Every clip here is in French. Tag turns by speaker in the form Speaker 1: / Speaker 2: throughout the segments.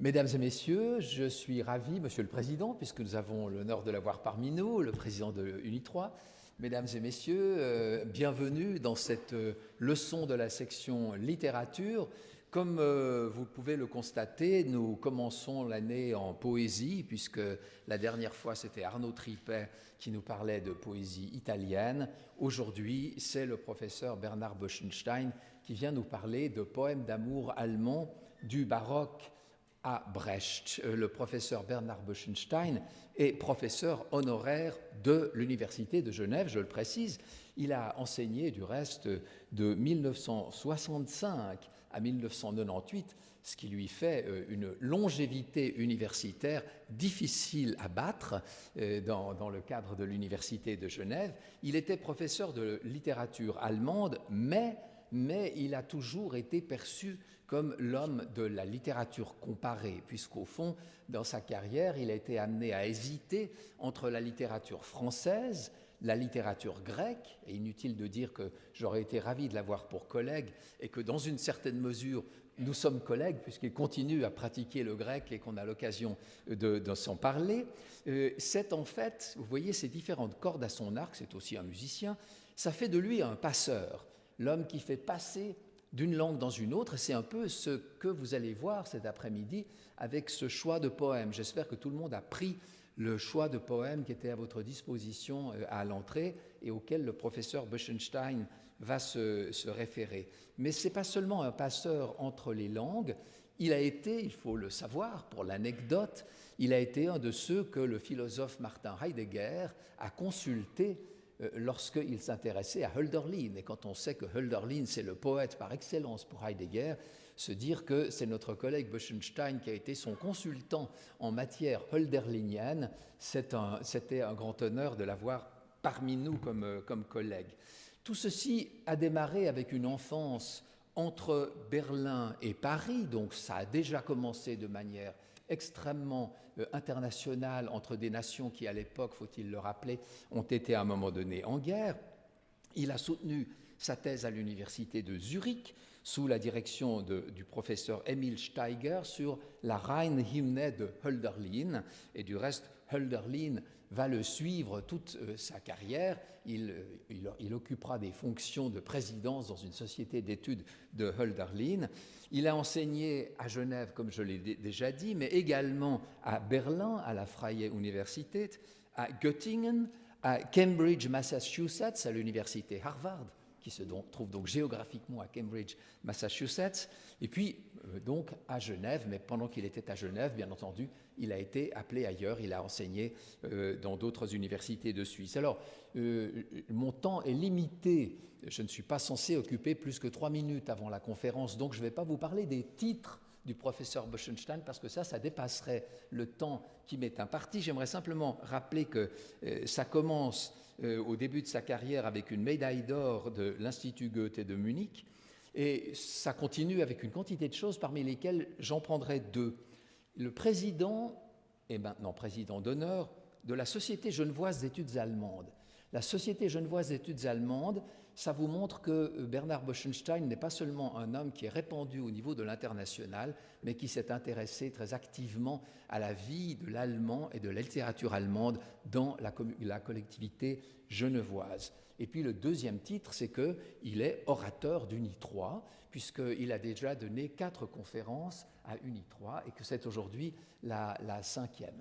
Speaker 1: Mesdames et messieurs, je suis ravi, Monsieur le Président, puisque nous avons l'honneur de l'avoir parmi nous, le président de UNI3. Mesdames et messieurs, bienvenue dans cette leçon de la section littérature. Comme vous pouvez le constater, nous commençons l'année en poésie, puisque la dernière fois c'était Arnaud Tripet qui nous parlait de poésie italienne. Aujourd'hui, c'est le professeur Bernard Boechenstein qui vient nous parler de poèmes d'amour allemands du baroque à Brecht. Le professeur Bernard Boechenstein est professeur honoraire de l'Université de Genève, je le précise. Il a enseigné du reste de 1965 à 1998, ce qui lui fait une longévité universitaire difficile à battre dans le cadre de l'Université de Genève. Il était professeur de littérature allemande, mais il a toujours été perçu comme l'homme de la littérature comparée, puisqu'au fond, dans sa carrière, il a été amené à hésiter entre la littérature française, la littérature grecque, et inutile de dire que j'aurais été ravi de l'avoir pour collègue, et que dans une certaine mesure, nous sommes collègues, puisqu'il continue à pratiquer le grec et qu'on a l'occasion de s'en parler. C'est en fait, vous voyez ces différentes cordes à son arc, c'est aussi un musicien, ça fait de lui un passeur, l'homme qui fait passer d'une langue dans une autre. C'est un peu ce que vous allez voir cet après-midi avec ce choix de poèmes. J'espère que tout le monde a pris le choix de poèmes qui était à votre disposition à l'entrée et auquel le professeur Boechenstein va se référer. Mais ce n'est pas seulement un passeur entre les langues, il a été, il faut le savoir pour l'anecdote, il a été un de ceux que le philosophe Martin Heidegger a consulté lorsqu'il s'intéressait à Hölderlin. Et quand on sait que Hölderlin, c'est le poète par excellence pour Heidegger, se dire que c'est notre collègue Boechenstein qui a été son consultant en matière hölderlinienne, c'était un grand honneur de l'avoir parmi nous comme collègue. Tout ceci a démarré avec une enfance entre Berlin et Paris, donc ça a déjà commencé de manière extrêmement internationale entre des nations qui, à l'époque, faut-il le rappeler, ont été à un moment donné en guerre. Il a soutenu sa thèse à l'université de Zurich sous la direction du professeur Emil Steiger sur la Rheinhymne de Hölderlin. Et du reste, Hölderlin va le suivre toute sa carrière. Il occupera des fonctions de présidence dans une société d'études de Hölderlin. Il a enseigné à Genève, comme je l'ai déjà dit, mais également à Berlin, à la Freie Universität, à Göttingen, à Cambridge, Massachusetts, à l'université Harvard, qui se trouve donc géographiquement à Cambridge, Massachusetts, et puis donc à Genève. Mais pendant qu'il était à Genève, bien entendu, il a été appelé ailleurs, il a enseigné dans d'autres universités de Suisse. Alors, mon temps est limité, je ne suis pas censé occuper plus que 3 minutes avant la conférence, donc je ne vais pas vous parler des titres du professeur Boechenstein, parce que ça dépasserait le temps qui m'est imparti. J'aimerais simplement rappeler que ça commence au début de sa carrière avec une médaille d'or de l'Institut Goethe de Munich, et ça continue avec une quantité de choses parmi lesquelles j'en prendrai 2. Le président est maintenant président d'honneur de la Société genevoise d'études allemandes. La Société genevoise d'études allemandes, ça vous montre que Bernard Boechenstein n'est pas seulement un homme qui est répandu au niveau de l'international, mais qui s'est intéressé très activement à la vie de l'allemand et de la littérature allemande dans la collectivité genevoise. Et puis le deuxième titre, c'est qu'il est orateur d'UNI3, puisqu'il a déjà donné 4 conférences à UNI3 et que c'est aujourd'hui la 5e.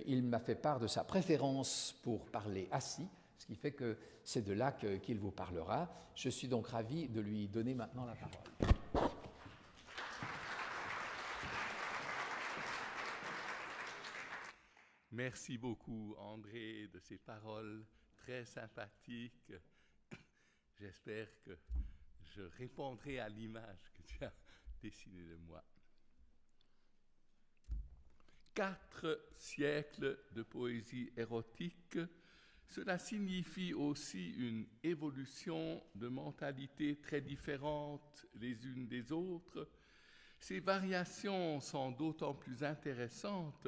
Speaker 1: Il m'a fait part de sa préférence pour parler assis, ce qui fait que c'est de là qu'il vous parlera. Je suis donc ravi de lui donner maintenant la parole.
Speaker 2: Merci beaucoup, André, de ces paroles très sympathiques. J'espère que je répondrai à l'image que tu as dessinée de moi. 4 siècles de poésie érotique, cela signifie aussi une évolution de mentalités très différentes les unes des autres. Ces variations sont d'autant plus intéressantes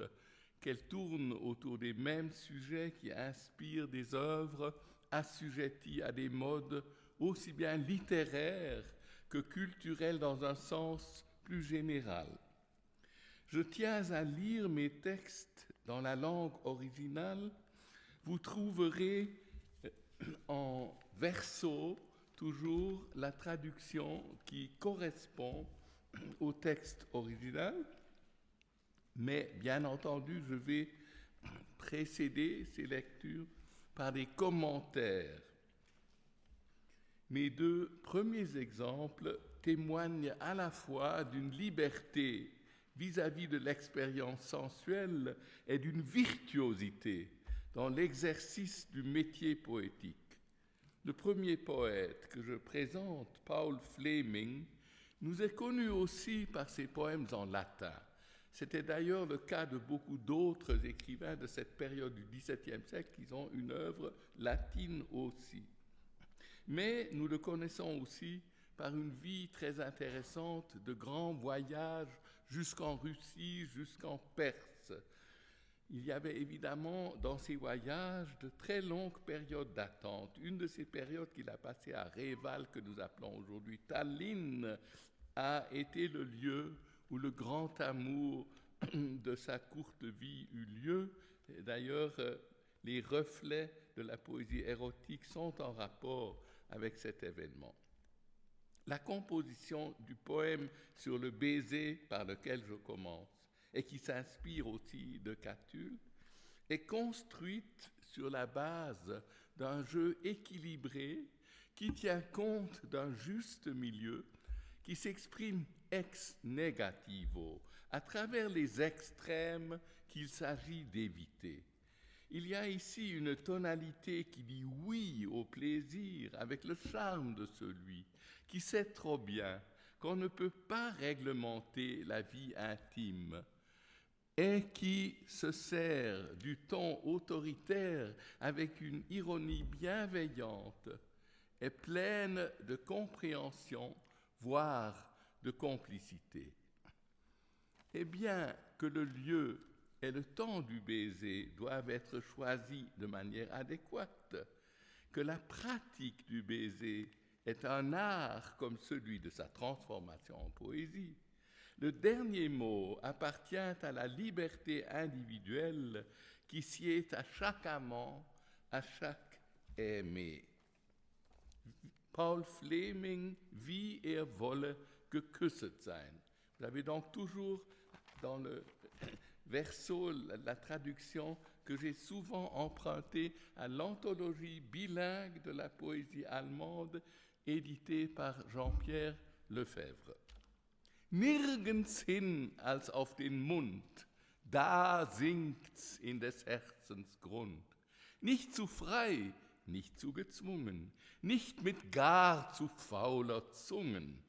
Speaker 2: qu'elles tournent autour des mêmes sujets qui inspirent des œuvres assujetties à des modes aussi bien littéraires que culturels dans un sens plus général. Je tiens à lire mes textes dans la langue originale. Vous trouverez en verso toujours la traduction qui correspond au texte original, mais bien entendu, je vais précéder ces lectures par des commentaires. Mes deux premiers exemples témoignent à la fois d'une liberté vis-à-vis de l'expérience sensuelle et d'une virtuosité dans l'exercice du métier poétique. Le premier poète que je présente, Paul Fleming, nous est connu aussi par ses poèmes en latin. C'était d'ailleurs le cas de beaucoup d'autres écrivains de cette période du XVIIe siècle qui ont une œuvre latine aussi. Mais nous le connaissons aussi par une vie très intéressante de grands voyages jusqu'en Russie, jusqu'en Perse. Il y avait évidemment dans ces voyages de très longues périodes d'attente. Une de ces périodes qu'il a passées à Reval, que nous appelons aujourd'hui Tallinn, a été le lieu où le grand amour de sa courte vie eut lieu. D'ailleurs, les reflets de la poésie érotique sont en rapport avec cet événement. La composition du poème sur le baiser par lequel je commence, et qui s'inspire aussi de Catulle, est construite sur la base d'un jeu équilibré qui tient compte d'un juste milieu qui s'exprime ex negativo, à travers les extrêmes qu'il s'agit d'éviter. Il y a ici une tonalité qui dit oui au plaisir avec le charme de celui qui sait trop bien qu'on ne peut pas réglementer la vie intime et qui se sert du ton autoritaire avec une ironie bienveillante et pleine de compréhension, voire de complicité. Et bien que le lieu et le temps du baiser doivent être choisis de manière adéquate, que la pratique du baiser est un art comme celui de sa transformation en poésie, le dernier mot appartient à la liberté individuelle qui sied à chaque amant, à chaque aimé. Paul Fleming, wie wolle geküsset sein. Vous avez donc toujours dans le verso la traduction que j'ai souvent empruntée à l'anthologie bilingue de la poésie allemande éditée par Jean-Pierre Lefebvre. Nirgends hin als auf den Mund, da sinkt's in des Herzens Grund. Nicht zu frei, nicht zu gezwungen, nicht mit gar zu fauler Zungen,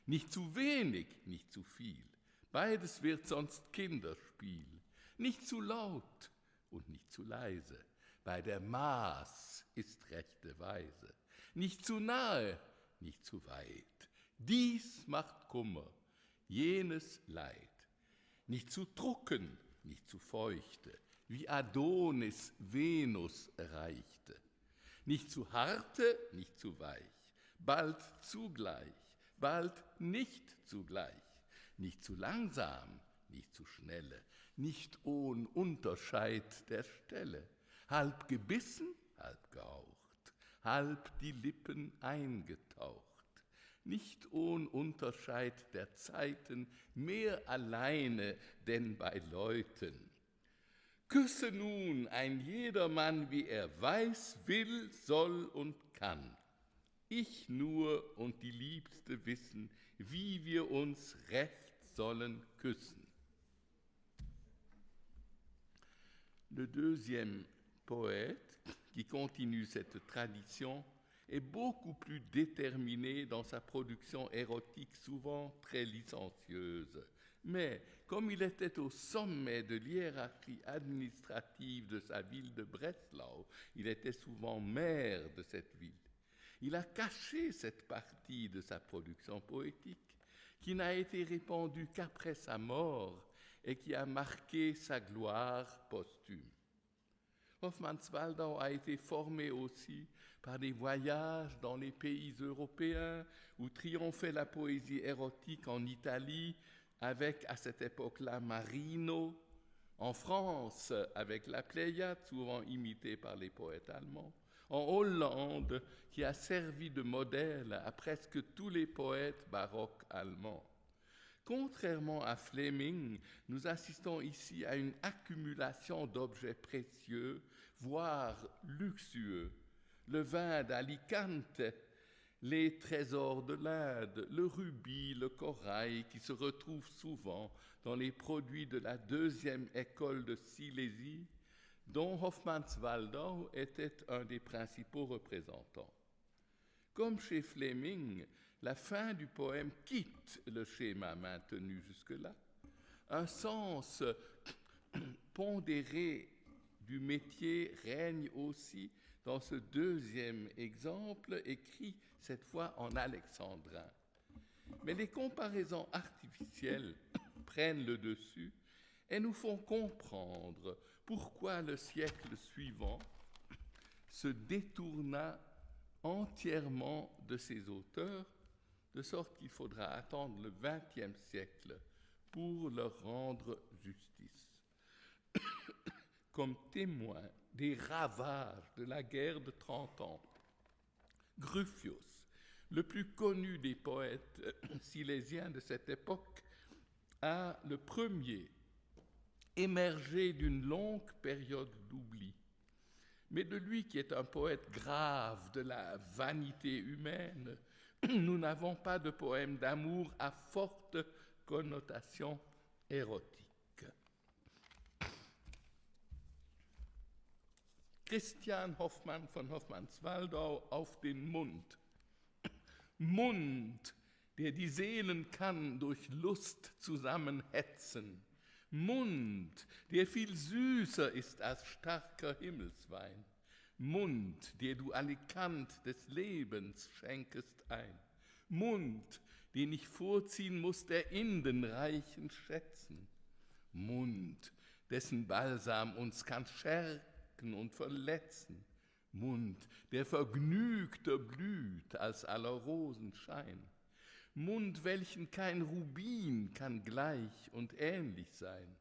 Speaker 2: nicht zu wenig, nicht zu viel. Beides wird sonst Kinderspiel. Nicht zu laut und nicht zu leise. Bei der Maß ist rechte Weise. Nicht zu nahe, nicht zu weit. Dies macht Kummer, jenes Leid. Nicht zu trocken, nicht zu feuchte, wie Adonis Venus erreichte. Nicht zu harte, nicht zu weich, bald zugleich, bald nicht zugleich. Nicht zu langsam, nicht zu schnelle, nicht ohn Unterscheid der Stelle. Halb gebissen, halb gehaucht, halb die Lippen eingetaucht. Nicht ohn Unterscheid der Zeiten, mehr alleine denn bei Leuten. Küsse nun ein jedermann, wie er weiß, will, soll und kann. Ich nur und die Liebste wissen, wie wir uns recht sollen küssen. Le deuxième poète qui continue cette tradition est beaucoup plus déterminé dans sa production érotique, souvent très licencieuse. Mais comme il était au sommet de l'hiérarchie administrative de sa ville de Breslau, il était souvent maire de cette ville. Il a caché cette partie de sa production poétique qui n'a été répandue qu'après sa mort et qui a marqué sa gloire posthume. Hofmannswaldau a été formé aussi par des voyages dans les pays européens où triomphait la poésie érotique en Italie, avec à cette époque-là Marino, en France avec la Pléiade, souvent imitée par les poètes allemands, en Hollande, qui a servi de modèle à presque tous les poètes baroques allemands. Contrairement à Fleming, nous assistons ici à une accumulation d'objets précieux, voire luxueux. Le vin d'Alicante, les trésors de l'Inde, le rubis, le corail, qui se retrouvent souvent dans les produits de la deuxième école de Silésie, dont Hofmannswaldau était un des principaux représentants. Comme chez Fleming, la fin du poème quitte le schéma maintenu jusque-là. Un sens pondéré du métier règne aussi dans ce deuxième exemple, écrit cette fois en alexandrin. Mais les comparaisons artificielles prennent le dessus et nous font comprendre pourquoi le siècle suivant se détourna entièrement de ses auteurs, de sorte qu'il faudra attendre le XXe siècle pour leur rendre justice. Comme témoin des ravages de la guerre de 30 ans, Gruffius, le plus connu des poètes silésiens de cette époque, a le premier émergé d'une longue période d'oubli. Mais de lui qui est un poète grave de la vanité humaine, nous n'avons pas de poème d'amour à forte connotation érotique. Christian Hoffmann von Hofmannswaldau auf den Mund. Mund, der die Seelen kann durch Lust zusammenhetzen. Mund, der viel süßer ist als starker Himmelswein. Mund, der du Alikant des Lebens schenkest ein. Mund, den ich vorziehen muss der Indenreichen Schätzen. Mund, dessen Balsam uns kann schärken und verletzen. Mund, der vergnügter blüht als aller Rosen Schein. Mund, welchen kein Rubin kann gleich und ähnlich sein.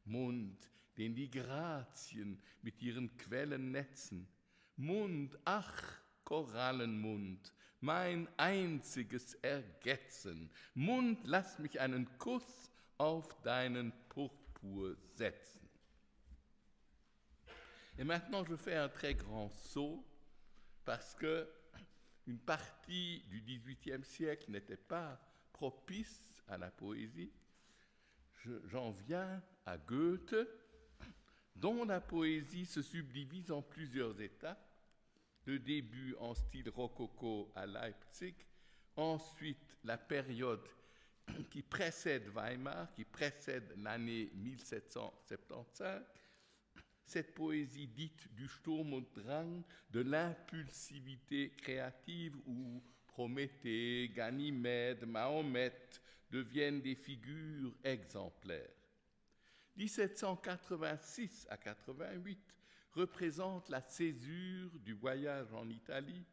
Speaker 2: Mund, den die Grazien mit ihren Quellen netzen. Mund, ach, Korallenmund, mein einziges Ergetzen. Mund, lass mich einen Kuss auf deinen Purpur setzen. Et maintenant, je fais un très grand saut parce que une partie du XVIIIe siècle n'était pas propice à la poésie. J'en viens à Goethe, dont la poésie se subdivise en plusieurs étapes. Le début en style rococo à Leipzig, ensuite la période qui précède Weimar, qui précède l'année 1775, cette poésie dite du Sturm und Drang, de l'impulsivité créative où Prométhée, Ganymède, Mahomet deviennent des figures exemplaires. 1786 à 88 représente la césure du voyage en Italie,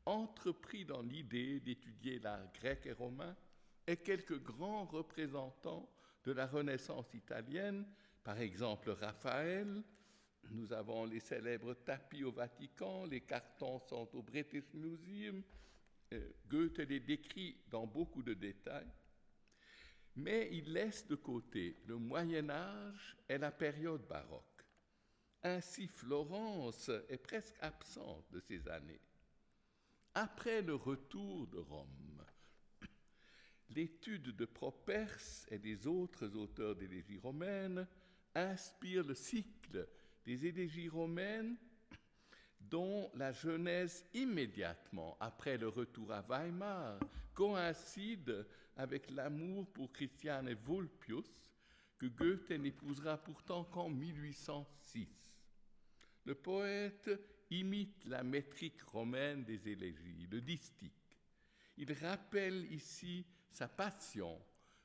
Speaker 2: entrepris dans l'idée d'étudier l'art grec et romain, et quelques grands représentants de la Renaissance italienne, par exemple Raphaël. Nous avons les célèbres tapis au Vatican, les cartons sont au British Museum. Goethe les décrit dans beaucoup de détails. Mais il laisse de côté le Moyen-Âge et la période baroque. Ainsi, Florence est presque absente de ces années. Après le retour de Rome, l'étude de Properce et des autres auteurs d'élégies romaines inspire le cycle des élégies romaines dont la genèse immédiatement après le retour à Weimar coïncide avec l'amour pour Christiane Vulpius, que Goethe n'épousera pourtant qu'en 1806. Le poète imite la métrique romaine des élégies, le distique. Il rappelle ici sa passion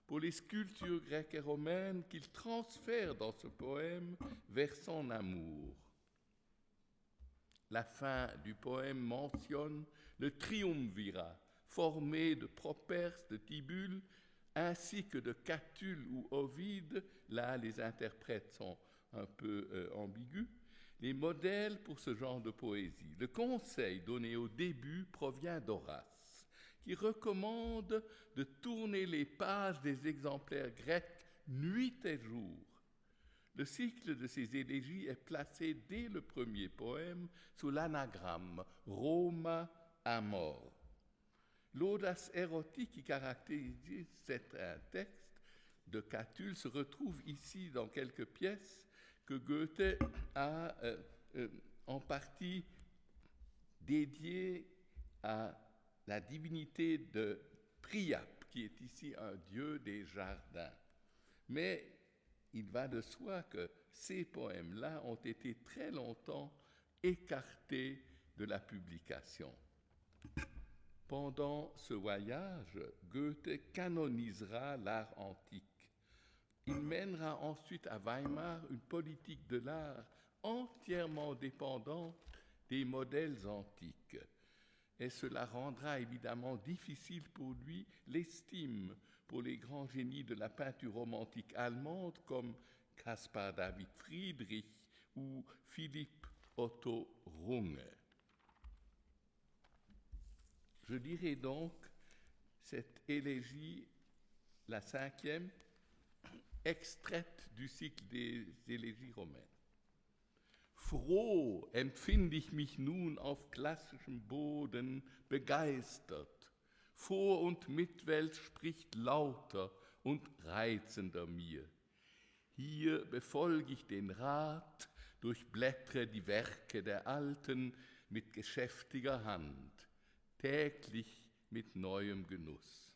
Speaker 2: pour les sculptures grecques et romaines qu'il transfère dans ce poème vers son amour. La fin du poème mentionne le triumvirat formé de Properce, de Tibulle, ainsi que de Catulle ou Ovide, là les interprètes sont un peu ambigus, les modèles pour ce genre de poésie. Le conseil donné au début provient d'Horace, qui recommande de tourner les pages des exemplaires grecs nuit et jour. Le cycle de ces élégies est placé dès le premier poème sous l'anagramme Roma Amor. L'audace érotique qui caractérise cet texte de Catulle se retrouve ici dans quelques pièces que Goethe a en partie dédiées à la divinité de Priape, qui est ici un dieu des jardins. Mais il va de soi que ces poèmes-là ont été très longtemps écartés de la publication. Pendant ce voyage, Goethe canonisera l'art antique. Il mènera ensuite à Weimar une politique de l'art entièrement dépendante des modèles antiques. Et cela rendra évidemment difficile pour lui l'estime pour les grands génies de la peinture romantique allemande comme Caspar David Friedrich ou Philipp Otto Runge. Je dirais donc cette élégie, la 5e, extraite du cycle des élégies romaines. Froh empfinde ich mich nun auf klassischem Boden begeistert. Vor- und Mitwelt spricht lauter und reizender mir. Hier befolge ich den Rat, durchblättre die Werke der Alten mit geschäftiger Hand, täglich mit neuem Genuss.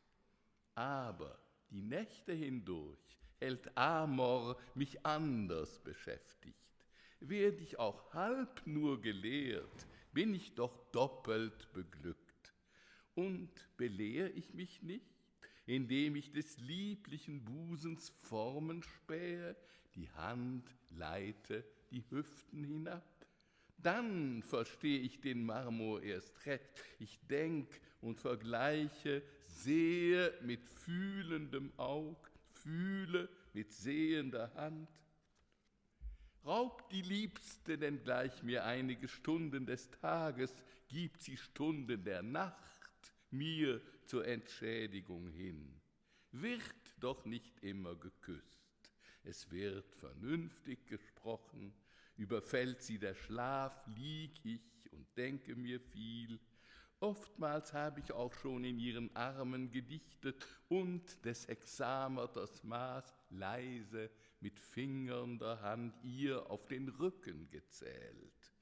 Speaker 2: Aber die Nächte hindurch hält Amor mich anders beschäftigt. Werde ich auch halb nur gelehrt, bin ich doch doppelt beglückt. Und belehre ich mich nicht, indem ich des lieblichen Busens Formen spähe, die Hand leite die Hüften hinab? Dann verstehe ich den Marmor erst recht. Ich denk und vergleiche, sehe mit fühlendem Aug, fühle mit sehender Hand. Raubt die Liebste denn gleich mir einige Stunden des Tages, gibt sie Stunden der Nacht mir zur Entschädigung hin. Wird doch nicht immer geküsst, es wird vernünftig gesprochen, überfällt sie der Schlaf, lieg ich und denke mir viel. Oftmals habe ich auch schon in ihren Armen gedichtet und des Hexameters Maß leise mit fingernder Hand ihr auf den Rücken gezählt.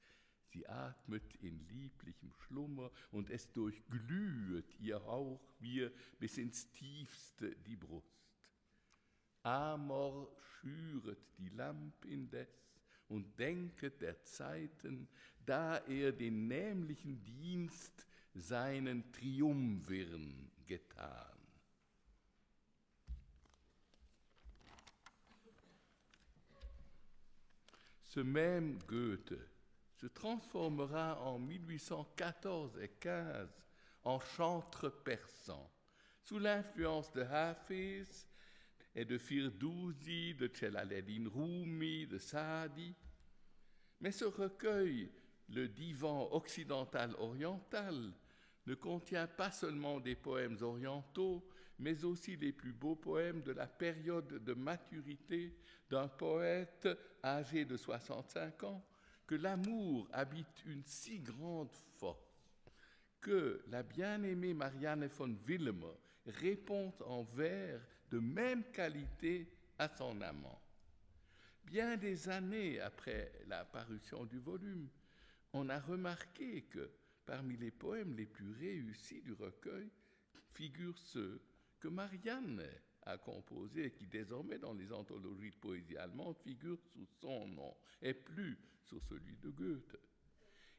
Speaker 2: Sie atmet in lieblichem Schlummer und es durchglühet ihr Hauch mir bis ins Tiefste die Brust. Amor schüret die Lamp indes und denket der Zeiten, da er den nämlichen Dienst seinen Triumvirn getan. Ce même Goethe se transformera en 1814 et 15 en chantre persan, sous l'influence de Hafiz et de Firdousi, de Celaleddin Rumi, de Saadi. Mais ce recueil, le divan occidental-oriental, ne contient pas seulement des poèmes orientaux, mais aussi les plus beaux poèmes de la période de maturité d'un poète âgé de 65 ans, que l'amour habite une si grande force que la bien-aimée Marianne von Willemer répond en vers de même qualité à son amant. Bien des années après la parution du volume, on a remarqué que parmi les poèmes les plus réussis du recueil figurent ceux que Marianne a composés et qui désormais dans les anthologies de poésie allemande figurent sous son nom et plus sur celui de Goethe.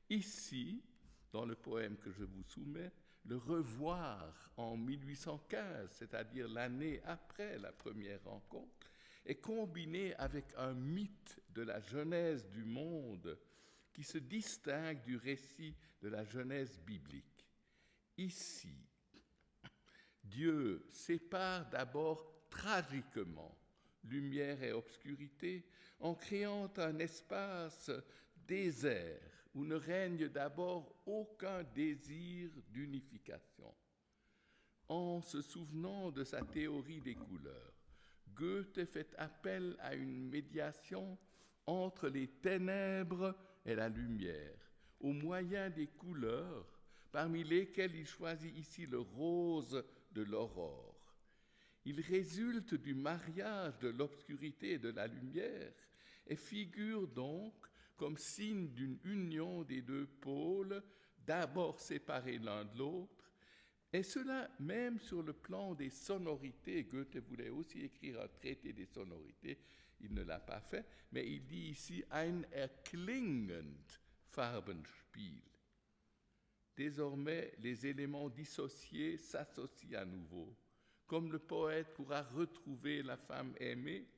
Speaker 2: Ici, dans le poème que je vous soumets, le revoir en 1815, c'est-à-dire l'année après la première rencontre, est combiné avec un mythe de la genèse du monde qui se distingue du récit de la genèse biblique. Ici, Dieu sépare d'abord tragiquement lumière et obscurité en créant un espace désert où ne règne d'abord aucun désir d'unification. En se souvenant de sa théorie des couleurs, Goethe fait appel à une médiation entre les ténèbres et la lumière, au moyen des couleurs, parmi lesquelles il choisit ici le rose de l'aurore. Il résulte du mariage de l'obscurité et de la lumière et figure donc comme signe d'une union des deux pôles, d'abord séparés l'un de l'autre, et cela même sur le plan des sonorités. Goethe voulait aussi écrire un traité des sonorités, il ne l'a pas fait, mais il dit ici « ein erklingend Farbenspiel ». Désormais, les éléments dissociés s'associent à nouveau, comme le poète pourra retrouver la femme aimée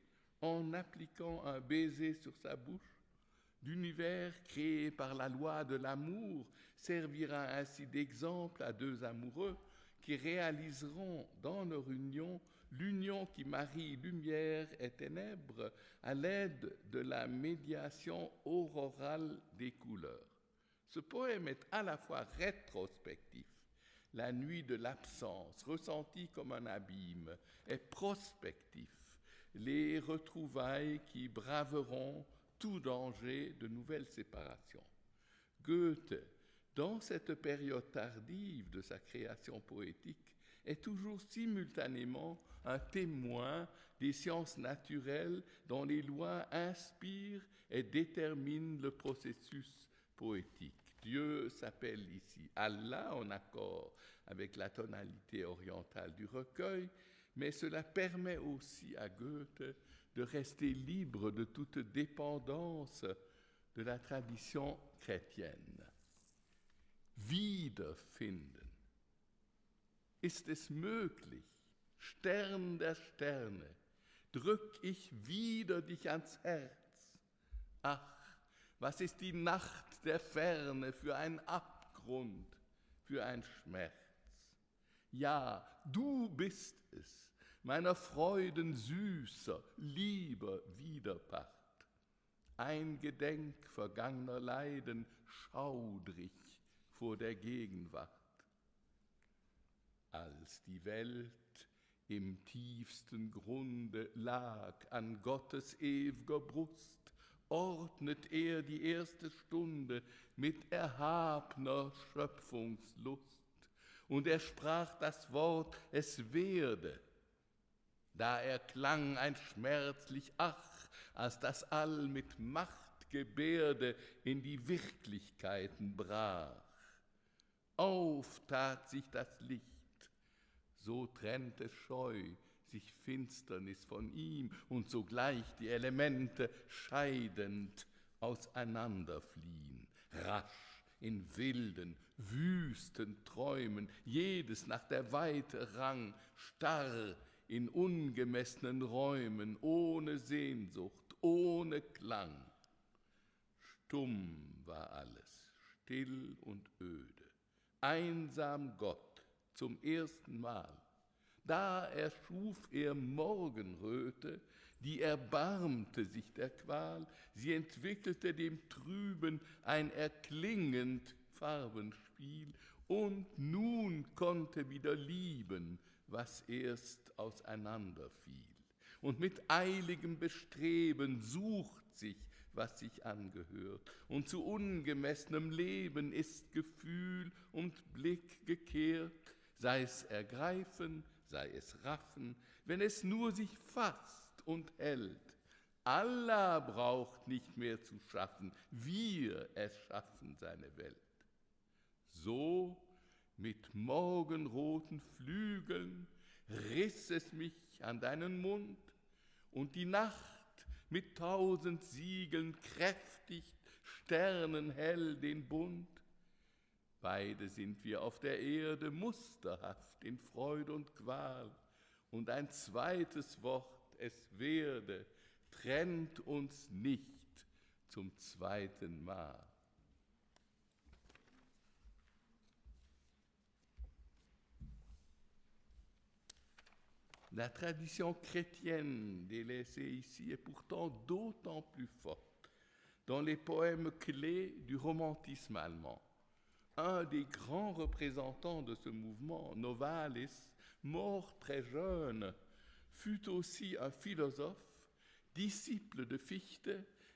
Speaker 2: en appliquant un baiser sur sa bouche. L'univers créé par la loi de l'amour servira ainsi d'exemple à deux amoureux qui réaliseront dans leur union l'union qui marie lumière et ténèbres à l'aide de la médiation aurorale des couleurs. Ce poème est à la fois rétrospectif, la nuit de l'absence, ressentie comme un abîme, est prospectif, les retrouvailles qui braveront tout danger de nouvelles séparations. Goethe, dans cette période tardive de sa création poétique, est toujours simultanément un témoin des sciences naturelles dont les lois inspirent et déterminent le processus poétique. Dieu s'appelle ici Allah en accord avec la tonalité orientale du recueil, mais cela permet aussi à Goethe de rester libre de toute dépendance de la tradition chrétienne. Wiederfinden. Ist es möglich, Stern der Sterne, drück ich wieder dich ans Herz. Ach, was ist die Nacht der Ferne für ein Abgrund, für ein Schmerz? Ja, du bist es, meiner Freuden süßer, lieber Widerpart. Ein Gedenk vergangener Leiden schaudrig vor der Gegenwart. Als die Welt im tiefsten Grunde lag an Gottes ew'ger Brust, ordnet er die erste Stunde mit erhabner Schöpfungslust. Und er sprach das Wort, es werde. Da erklang ein schmerzlich Ach, als das All mit Machtgebärde in die Wirklichkeiten brach. Auf tat sich das Licht, so trennte scheu sich Finsternis von ihm und sogleich die Elemente scheidend auseinanderfliehen, rasch in wilden, wüsten Träumen, jedes nach der Weite rang, starr in ungemessenen Räumen, ohne Sehnsucht, ohne Klang. Stumm war alles, still und öde, einsam Gott zum ersten Mal. Da erschuf er Morgenröte, die erbarmte sich der Qual, sie entwickelte dem Trüben ein erklingend Farbenspiel, und nun konnte wieder lieben, was erst auseinanderfiel. Und mit eiligem Bestreben sucht sich, was sich angehört, und zu ungemessenem Leben ist Gefühl und Blick gekehrt, sei es ergreifen, sei es raffen, wenn es nur sich fasst und hält. Allah braucht nicht mehr zu schaffen, wir erschaffen seine Welt. So mit morgenroten Flügeln riss es mich an deinen Mund, und die Nacht mit 1000 Siegeln kräftigt sternenhell den Bund. Beide sind wir auf der Erde musterhaft in Freude und Qual, und ein zweites Wort, es werde, trennt uns nicht zum zweiten Mal. La tradition chrétienne délaissée ici est pourtant d'autant plus forte dans les poèmes clés du romantisme allemand. Un des grands représentants de ce mouvement, Novalis, mort très jeune, fut aussi un philosophe, disciple de Fichte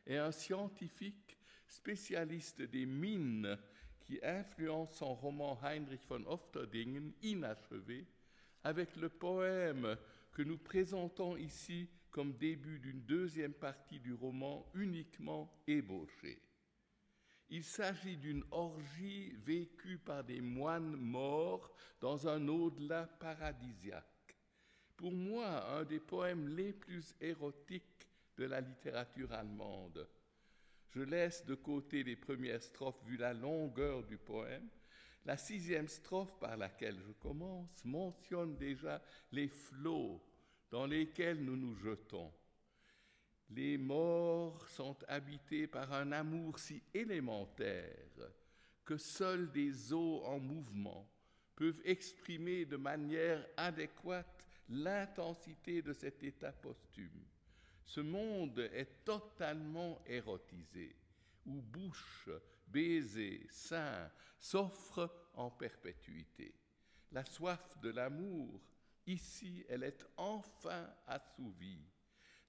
Speaker 2: et un scientifique spécialiste des mines qui influence son roman Heinrich von Ofterdingen, inachevé, avec le poème que nous présentons ici comme début d'une deuxième partie du roman uniquement ébauchée. Il s'agit d'une orgie vécue par des moines morts dans un au-delà paradisiaque. Pour moi, un des poèmes les plus érotiques de la littérature allemande. Je laisse de côté les premières strophes vu la longueur du poème. La 6e strophe par laquelle je commence mentionne déjà les flots dans lesquels nous nous jetons. Les morts sont habités par un amour si élémentaire que seuls des eaux en mouvement peuvent exprimer de manière adéquate l'intensité de cet état posthume. Ce monde est totalement érotisé, où bouche, baiser, sein s'offrent en perpétuité. La soif de l'amour, ici, elle est enfin assouvie.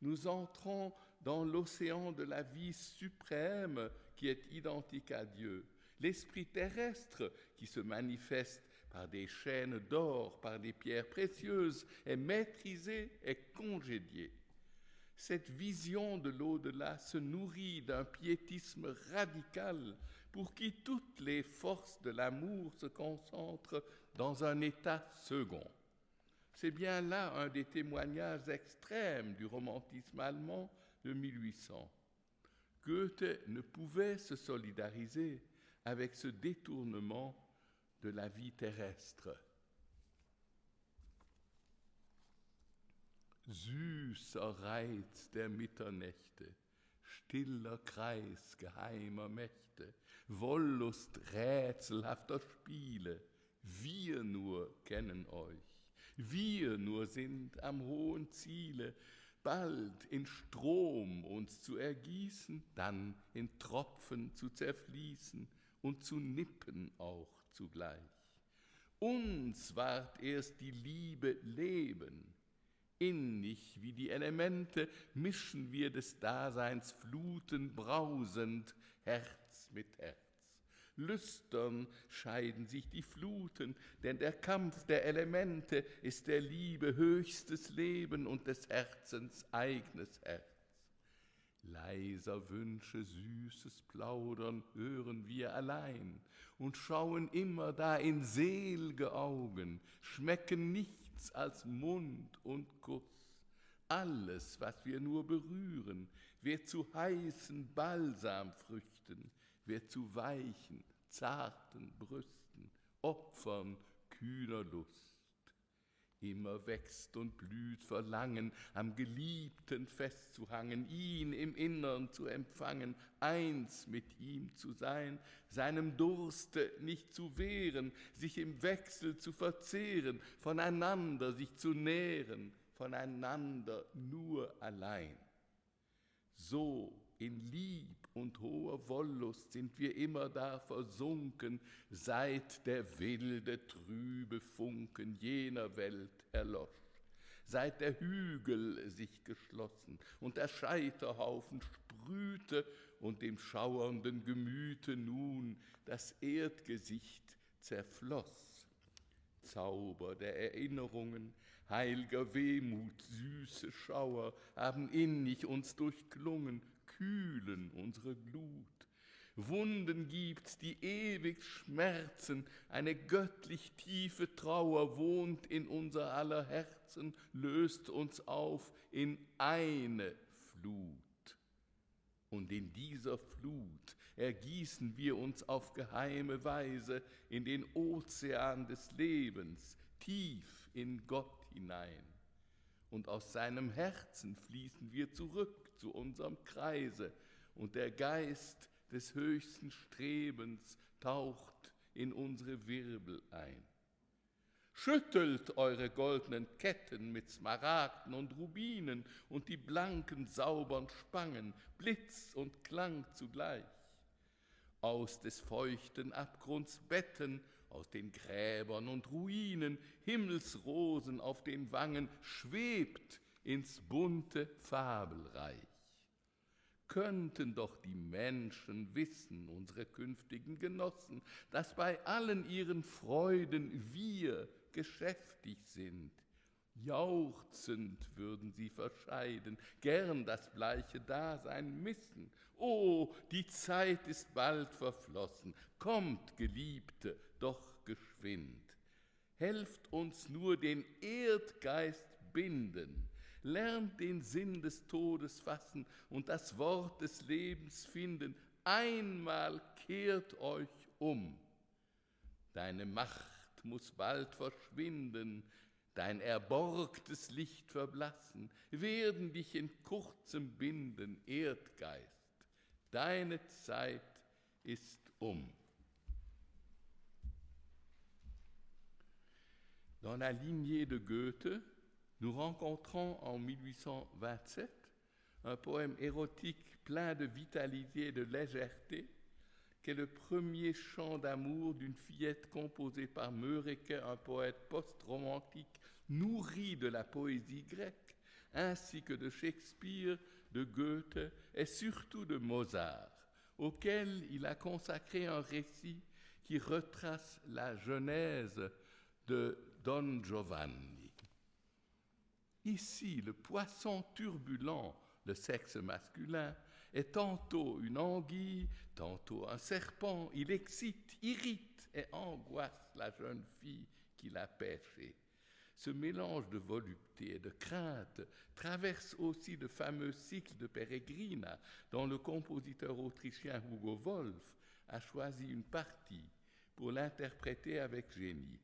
Speaker 2: Nous entrons dans l'océan de la vie suprême qui est identique à Dieu. L'esprit terrestre qui se manifeste par des chaînes d'or, par des pierres précieuses, est maîtrisé et congédié. Cette vision de l'au-delà se nourrit d'un piétisme radical pour qui toutes les forces de l'amour se concentrent dans un état second. C'est bien là un des témoignages extrêmes du romantisme allemand de 1800. Goethe ne pouvait se solidariser avec ce détournement de la vie terrestre. Süßer Reiz der Mitternächte, stiller Kreis geheimer Mächte, Wollust rätselhafter Spiele, wir nur kennen euch, wir nur sind am hohen Ziele, bald in Strom uns zu ergießen, dann in Tropfen zu zerfließen und zu nippen auch zugleich. Uns ward erst die Liebe Leben. Innig wie die Elemente mischen wir des Daseins Fluten brausend, Herz mit Herz. Lüstern scheiden sich die Fluten, denn der Kampf der Elemente ist der Liebe höchstes Leben und des Herzens eigenes Herz. Leiser Wünsche, süßes Plaudern hören wir allein und schauen immer da in sel'ge Augen, schmecken nichts als Mund und Kuss. Alles, was wir nur berühren, wird zu heißen Balsamfrüchten, wird zu weichen, zarten Brüsten, Opfern kühner Lust. Immer wächst und blüht Verlangen, am Geliebten festzuhangen, ihn im Innern zu empfangen, eins mit ihm zu sein, seinem Durste nicht zu wehren, sich im Wechsel zu verzehren, voneinander sich zu nähren, voneinander nur allein. So in Lieb und hoher Wollust sind wir immer da versunken, seit der wilde, trübe Funken jener Welt erlosch, seit der Hügel sich geschlossen und der Scheiterhaufen sprühte und dem schauernden Gemüte nun das Erdgesicht zerfloss. Zauber der Erinnerungen, heilger Wehmut, süße Schauer haben innig uns durchklungen, kühlen unsere Glut. Wunden gibt's, die ewig schmerzen, eine göttlich tiefe Trauer wohnt in unser aller Herzen, löst uns auf in eine Flut. Und in dieser Flut ergießen wir uns auf geheime Weise in den Ozean des Lebens, tief in Gott hinein. Und aus seinem Herzen fließen wir zurück zu unserem Kreise, und der Geist des höchsten Strebens taucht in unsere Wirbel ein. Schüttelt eure goldenen Ketten mit Smaragden und Rubinen und die blanken, saubern Spangen, Blitz und Klang zugleich. Aus des feuchten Abgrunds Betten, aus den Gräbern und Ruinen, Himmelsrosen auf den Wangen, schwebt ins bunte Fabelreich. Könnten doch die Menschen wissen, unsere künftigen Genossen, dass bei allen ihren Freuden wir geschäftig sind. Jauchzend würden sie verscheiden, gern das bleiche Dasein missen. Oh, die Zeit ist bald verflossen, kommt, Geliebte, doch geschwind. Helft uns nur den Erdgeist binden, lernt den Sinn des Todes fassen und das Wort des Lebens finden. Einmal kehrt euch um. Deine Macht muss bald verschwinden, dein erborgtes Licht verblassen, werden dich in kurzem binden, Erdgeist. Deine Zeit ist um. Dans la lignée de Goethe, nous rencontrons en 1827 un poème érotique plein de vitalité et de légèreté, qui est le premier chant d'amour d'une fillette composé par Mörike, un poète post-romantique nourri de la poésie grecque, ainsi que de Shakespeare, de Goethe et surtout de Mozart, auquel il a consacré un récit qui retrace la genèse de Don Giovanni. Ici, le poisson turbulent, le sexe masculin, est tantôt une anguille, tantôt un serpent. Il excite, irrite et angoisse la jeune fille qui l'a pêché. Ce mélange de volupté et de crainte traverse aussi le fameux cycle de Peregrina, dont le compositeur autrichien Hugo Wolf a choisi une partie pour l'interpréter avec génie.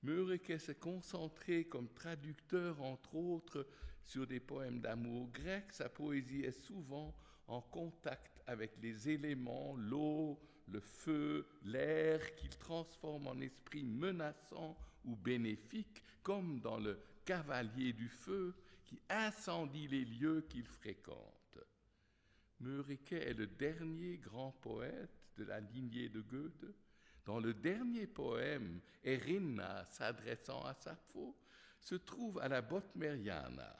Speaker 2: Mörike s'est concentré comme traducteur, entre autres, sur des poèmes d'amour grecs. Sa poésie est souvent en contact avec les éléments, l'eau, le feu, l'air, qu'il transforme en esprit menaçant ou bénéfique, comme dans le Cavalier du feu, qui incendie les lieux qu'il fréquente. Mörike est le dernier grand poète de la lignée de Goethe. Dans le dernier poème, Erinna s'adressant à Sappho, se trouve à la Bottmeriana.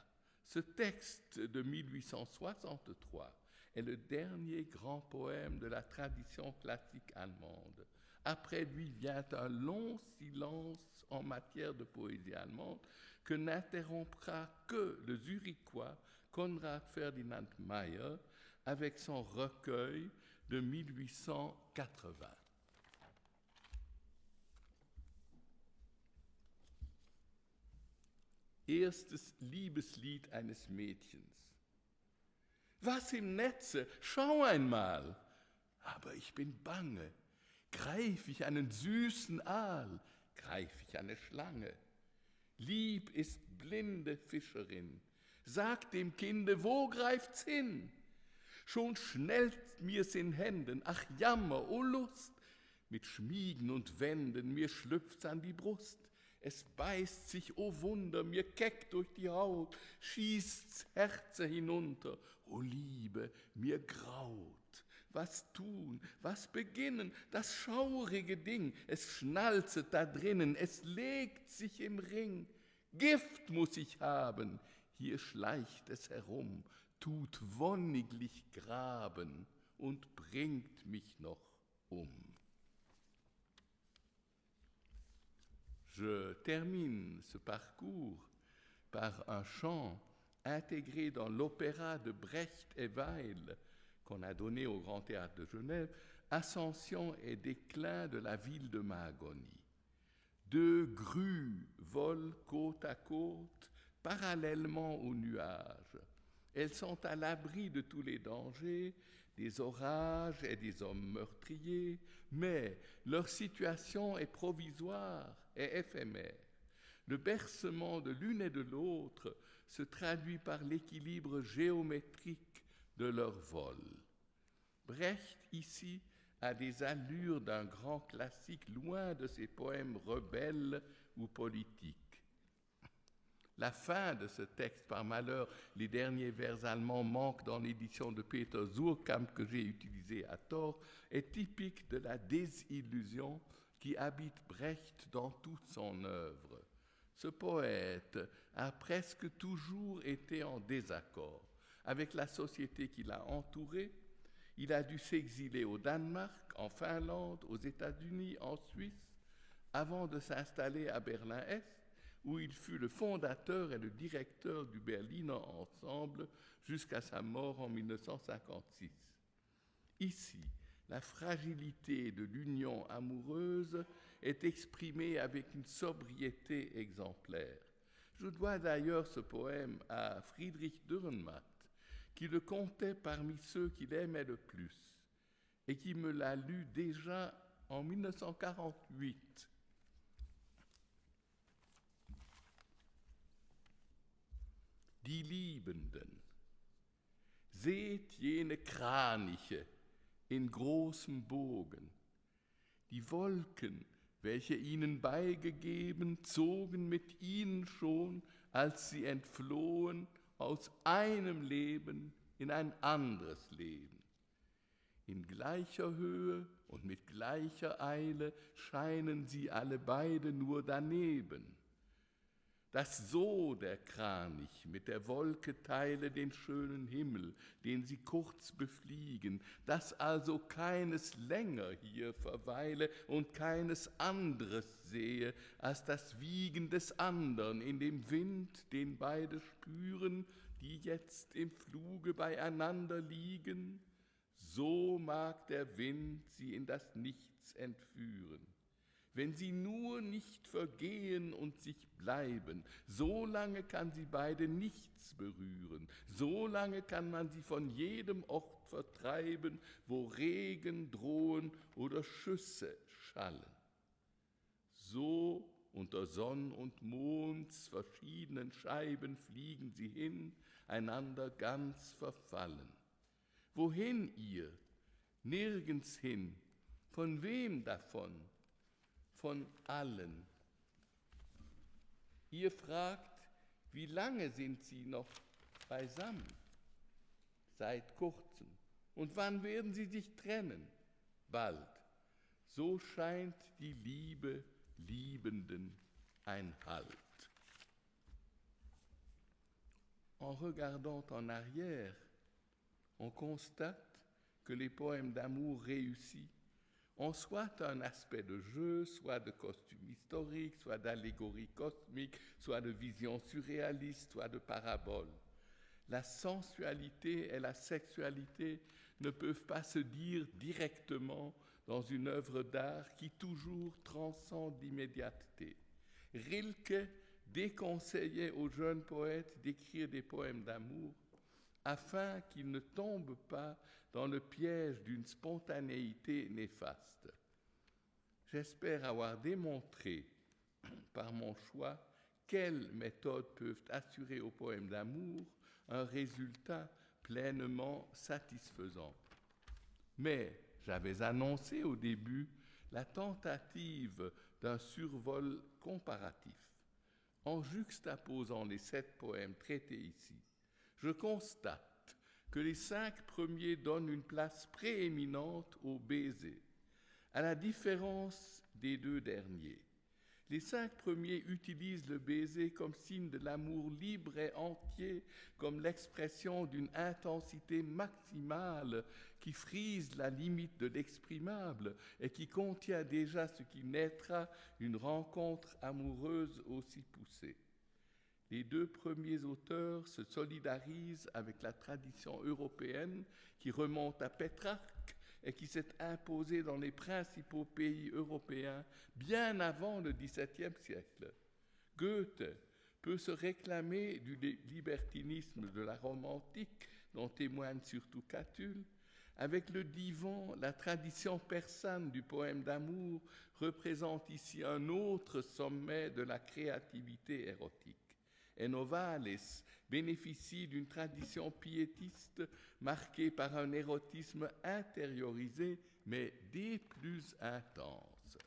Speaker 2: Ce texte de 1863 est le dernier grand poème de la tradition classique allemande. Après lui vient un long silence en matière de poésie allemande que n'interrompra que le Zurichois Konrad Ferdinand Meyer avec son recueil de 1880. Erstes Liebeslied eines Mädchens. Was im Netze, schau einmal, aber ich bin bange. Greif ich einen süßen Aal, greif ich eine Schlange. Lieb ist blinde Fischerin, sag dem Kinde, wo greift's hin? Schon schnellt mir's in Händen, ach Jammer, o Lust, mit Schmiegen und Wenden, mir schlüpft's an die Brust. Es beißt sich, o Wunder, mir keck durch die Haut, schießt's Herze hinunter. O Liebe, mir graut. Was tun, was beginnen, das schaurige Ding, es schnalzet da drinnen, es legt sich im Ring. Gift muss ich haben, hier schleicht es herum, tut wonniglich graben und bringt mich noch um. Je termine ce parcours par un chant intégré dans l'opéra de Brecht et Weil qu'on a donné au Grand Théâtre de Genève, Ascension et déclin de la ville de Mahagonie. Deux grues volent côte à côte, parallèlement aux nuages. Elles sont à l'abri de tous les dangers, des orages et des hommes meurtriers, mais leur situation est provisoire et éphémère. Le bercement de l'une et de l'autre se traduit par l'équilibre géométrique de leur vol. Brecht, ici, a des allures d'un grand classique, loin de ses poèmes rebelles ou politiques. La fin de ce texte, par malheur, les derniers vers allemands manquent dans l'édition de Peter Suhrkamp que j'ai utilisée à tort, est typique de la désillusion qui habite Brecht dans toute son œuvre. Ce poète a presque toujours été en désaccord avec la société qui l'a entouré. Il a dû s'exiler au Danemark, en Finlande, aux États-Unis, en Suisse, avant de s'installer à Berlin-Est, où il fut le fondateur et le directeur du Berliner Ensemble jusqu'à sa mort en 1956. Ici, la fragilité de l'union amoureuse est exprimée avec une sobriété exemplaire. Je dois d'ailleurs ce poème à Friedrich Dürrenmatt, qui le comptait parmi ceux qu'il aimait le plus et qui me l'a lu déjà en 1948. Die Liebenden, seht jene Kraniche in großem Bogen. Die Wolken, welche ihnen beigegeben, zogen mit ihnen schon, als sie entflohen, aus einem Leben in ein anderes Leben. In gleicher Höhe und mit gleicher Eile scheinen sie alle beide nur daneben. Dass so der Kranich mit der Wolke teile den schönen Himmel, den sie kurz befliegen, dass also keines länger hier verweile und keines anderes sehe, als das Wiegen des andern in dem Wind, den beide spüren, die jetzt im Fluge beieinander liegen, so mag der Wind sie in das Nichts entführen. Wenn sie nur nicht vergehen und sich bleiben, so lange kann sie beide nichts berühren, so lange kann man sie von jedem Ort vertreiben, wo Regen drohen oder Schüsse schallen. So unter Sonn und Monds verschiedenen Scheiben fliegen sie hin, einander ganz verfallen. Wohin ihr? Nirgends hin. Von wem davon? Von allen. Ihr fragt, wie lange sind sie noch beisammen? Seit kurzem. Und wann werden sie sich trennen? Bald. So scheint die Liebe Liebenden ein Halt. En regardant en arrière, on constate que les poèmes d'amour réussis ont soit un aspect de jeu, soit de costume historique, soit d'allégorie cosmique, soit de vision surréaliste, soit de parabole. La sensualité et la sexualité ne peuvent pas se dire directement dans une œuvre d'art qui toujours transcende l'immédiateté. Rilke déconseillait aux jeunes poètes d'écrire des poèmes d'amour afin qu'ils ne tombent pas dans le piège d'une spontanéité néfaste. J'espère avoir démontré par mon choix quelles méthodes peuvent assurer au poème d'amour un résultat pleinement satisfaisant. Mais j'avais annoncé au début la tentative d'un survol comparatif. En juxtaposant les 7 poèmes traités ici, je constate que les 5 premiers donnent une place prééminente au baiser, à la différence des 2 derniers. Les 5 premiers utilisent le baiser comme signe de l'amour libre et entier, comme l'expression d'une intensité maximale qui frise la limite de l'exprimable et qui contient déjà ce qui naîtra d'une rencontre amoureuse aussi poussée. Les 2 premiers auteurs se solidarisent avec la tradition européenne qui remonte à Pétrarque et qui s'est imposée dans les principaux pays européens bien avant le XVIIe siècle. Goethe peut se réclamer du libertinisme de la Rome antique, dont témoigne surtout Catulle. Avec le divan, la tradition persane du poème d'amour représente ici un autre sommet de la créativité érotique. Enovalles bénéficie d'une tradition piétiste marquée par un érotisme intériorisé mais des plus intenses.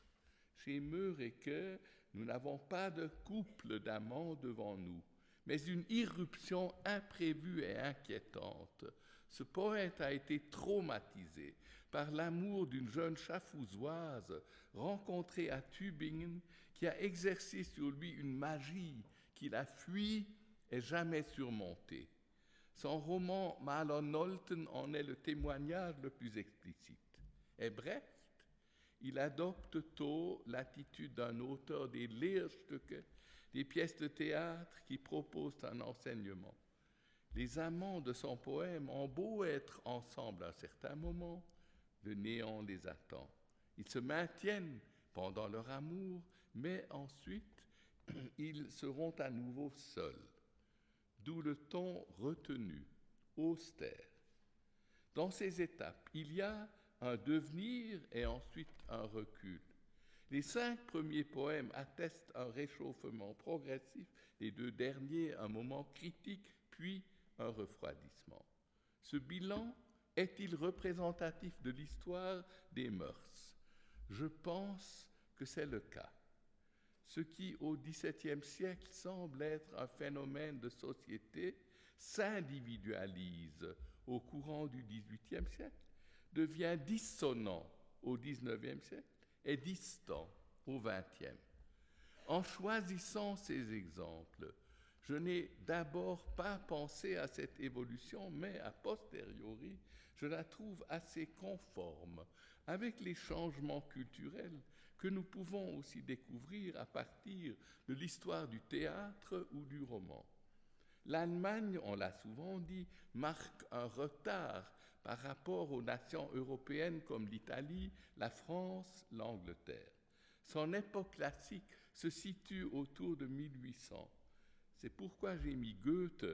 Speaker 2: Chez Meureque, nous n'avons pas de couple d'amants devant nous, mais une irruption imprévue et inquiétante. Ce poète a été traumatisé par l'amour d'une jeune Schaffhausoise rencontrée à Tübingen qui a exercé sur lui une magie qu'il a fui et jamais surmontée. Son roman Malernolten en est le témoignage le plus explicite. Et Brecht, il adopte tôt l'attitude d'un auteur des Lehrstücke, des pièces de théâtre qui proposent un enseignement. Les amants de son poème ont beau être ensemble à un certain moment, le néant les attend. Ils se maintiennent pendant leur amour, mais ensuite, ils seront à nouveau seuls. D'où le ton retenu, austère. Dans ces étapes, il y a un devenir et ensuite un recul. Les 5 premiers poèmes attestent un réchauffement progressif, les 2 derniers un moment critique, puis un refroidissement. Ce bilan est-il représentatif de l'histoire des mœurs? Je pense que c'est le cas. Ce qui, au XVIIe siècle, semble être un phénomène de société, s'individualise au courant du XVIIIe siècle, devient dissonant au XIXe siècle et distant au XXe. En choisissant ces exemples, je n'ai d'abord pas pensé à cette évolution, mais a posteriori, je la trouve assez conforme avec les changements culturels que nous pouvons aussi découvrir à partir de l'histoire du théâtre ou du roman. L'Allemagne, on l'a souvent dit, marque un retard par rapport aux nations européennes comme l'Italie, la France, l'Angleterre. Son époque classique se situe autour de 1800. C'est pourquoi j'ai mis Goethe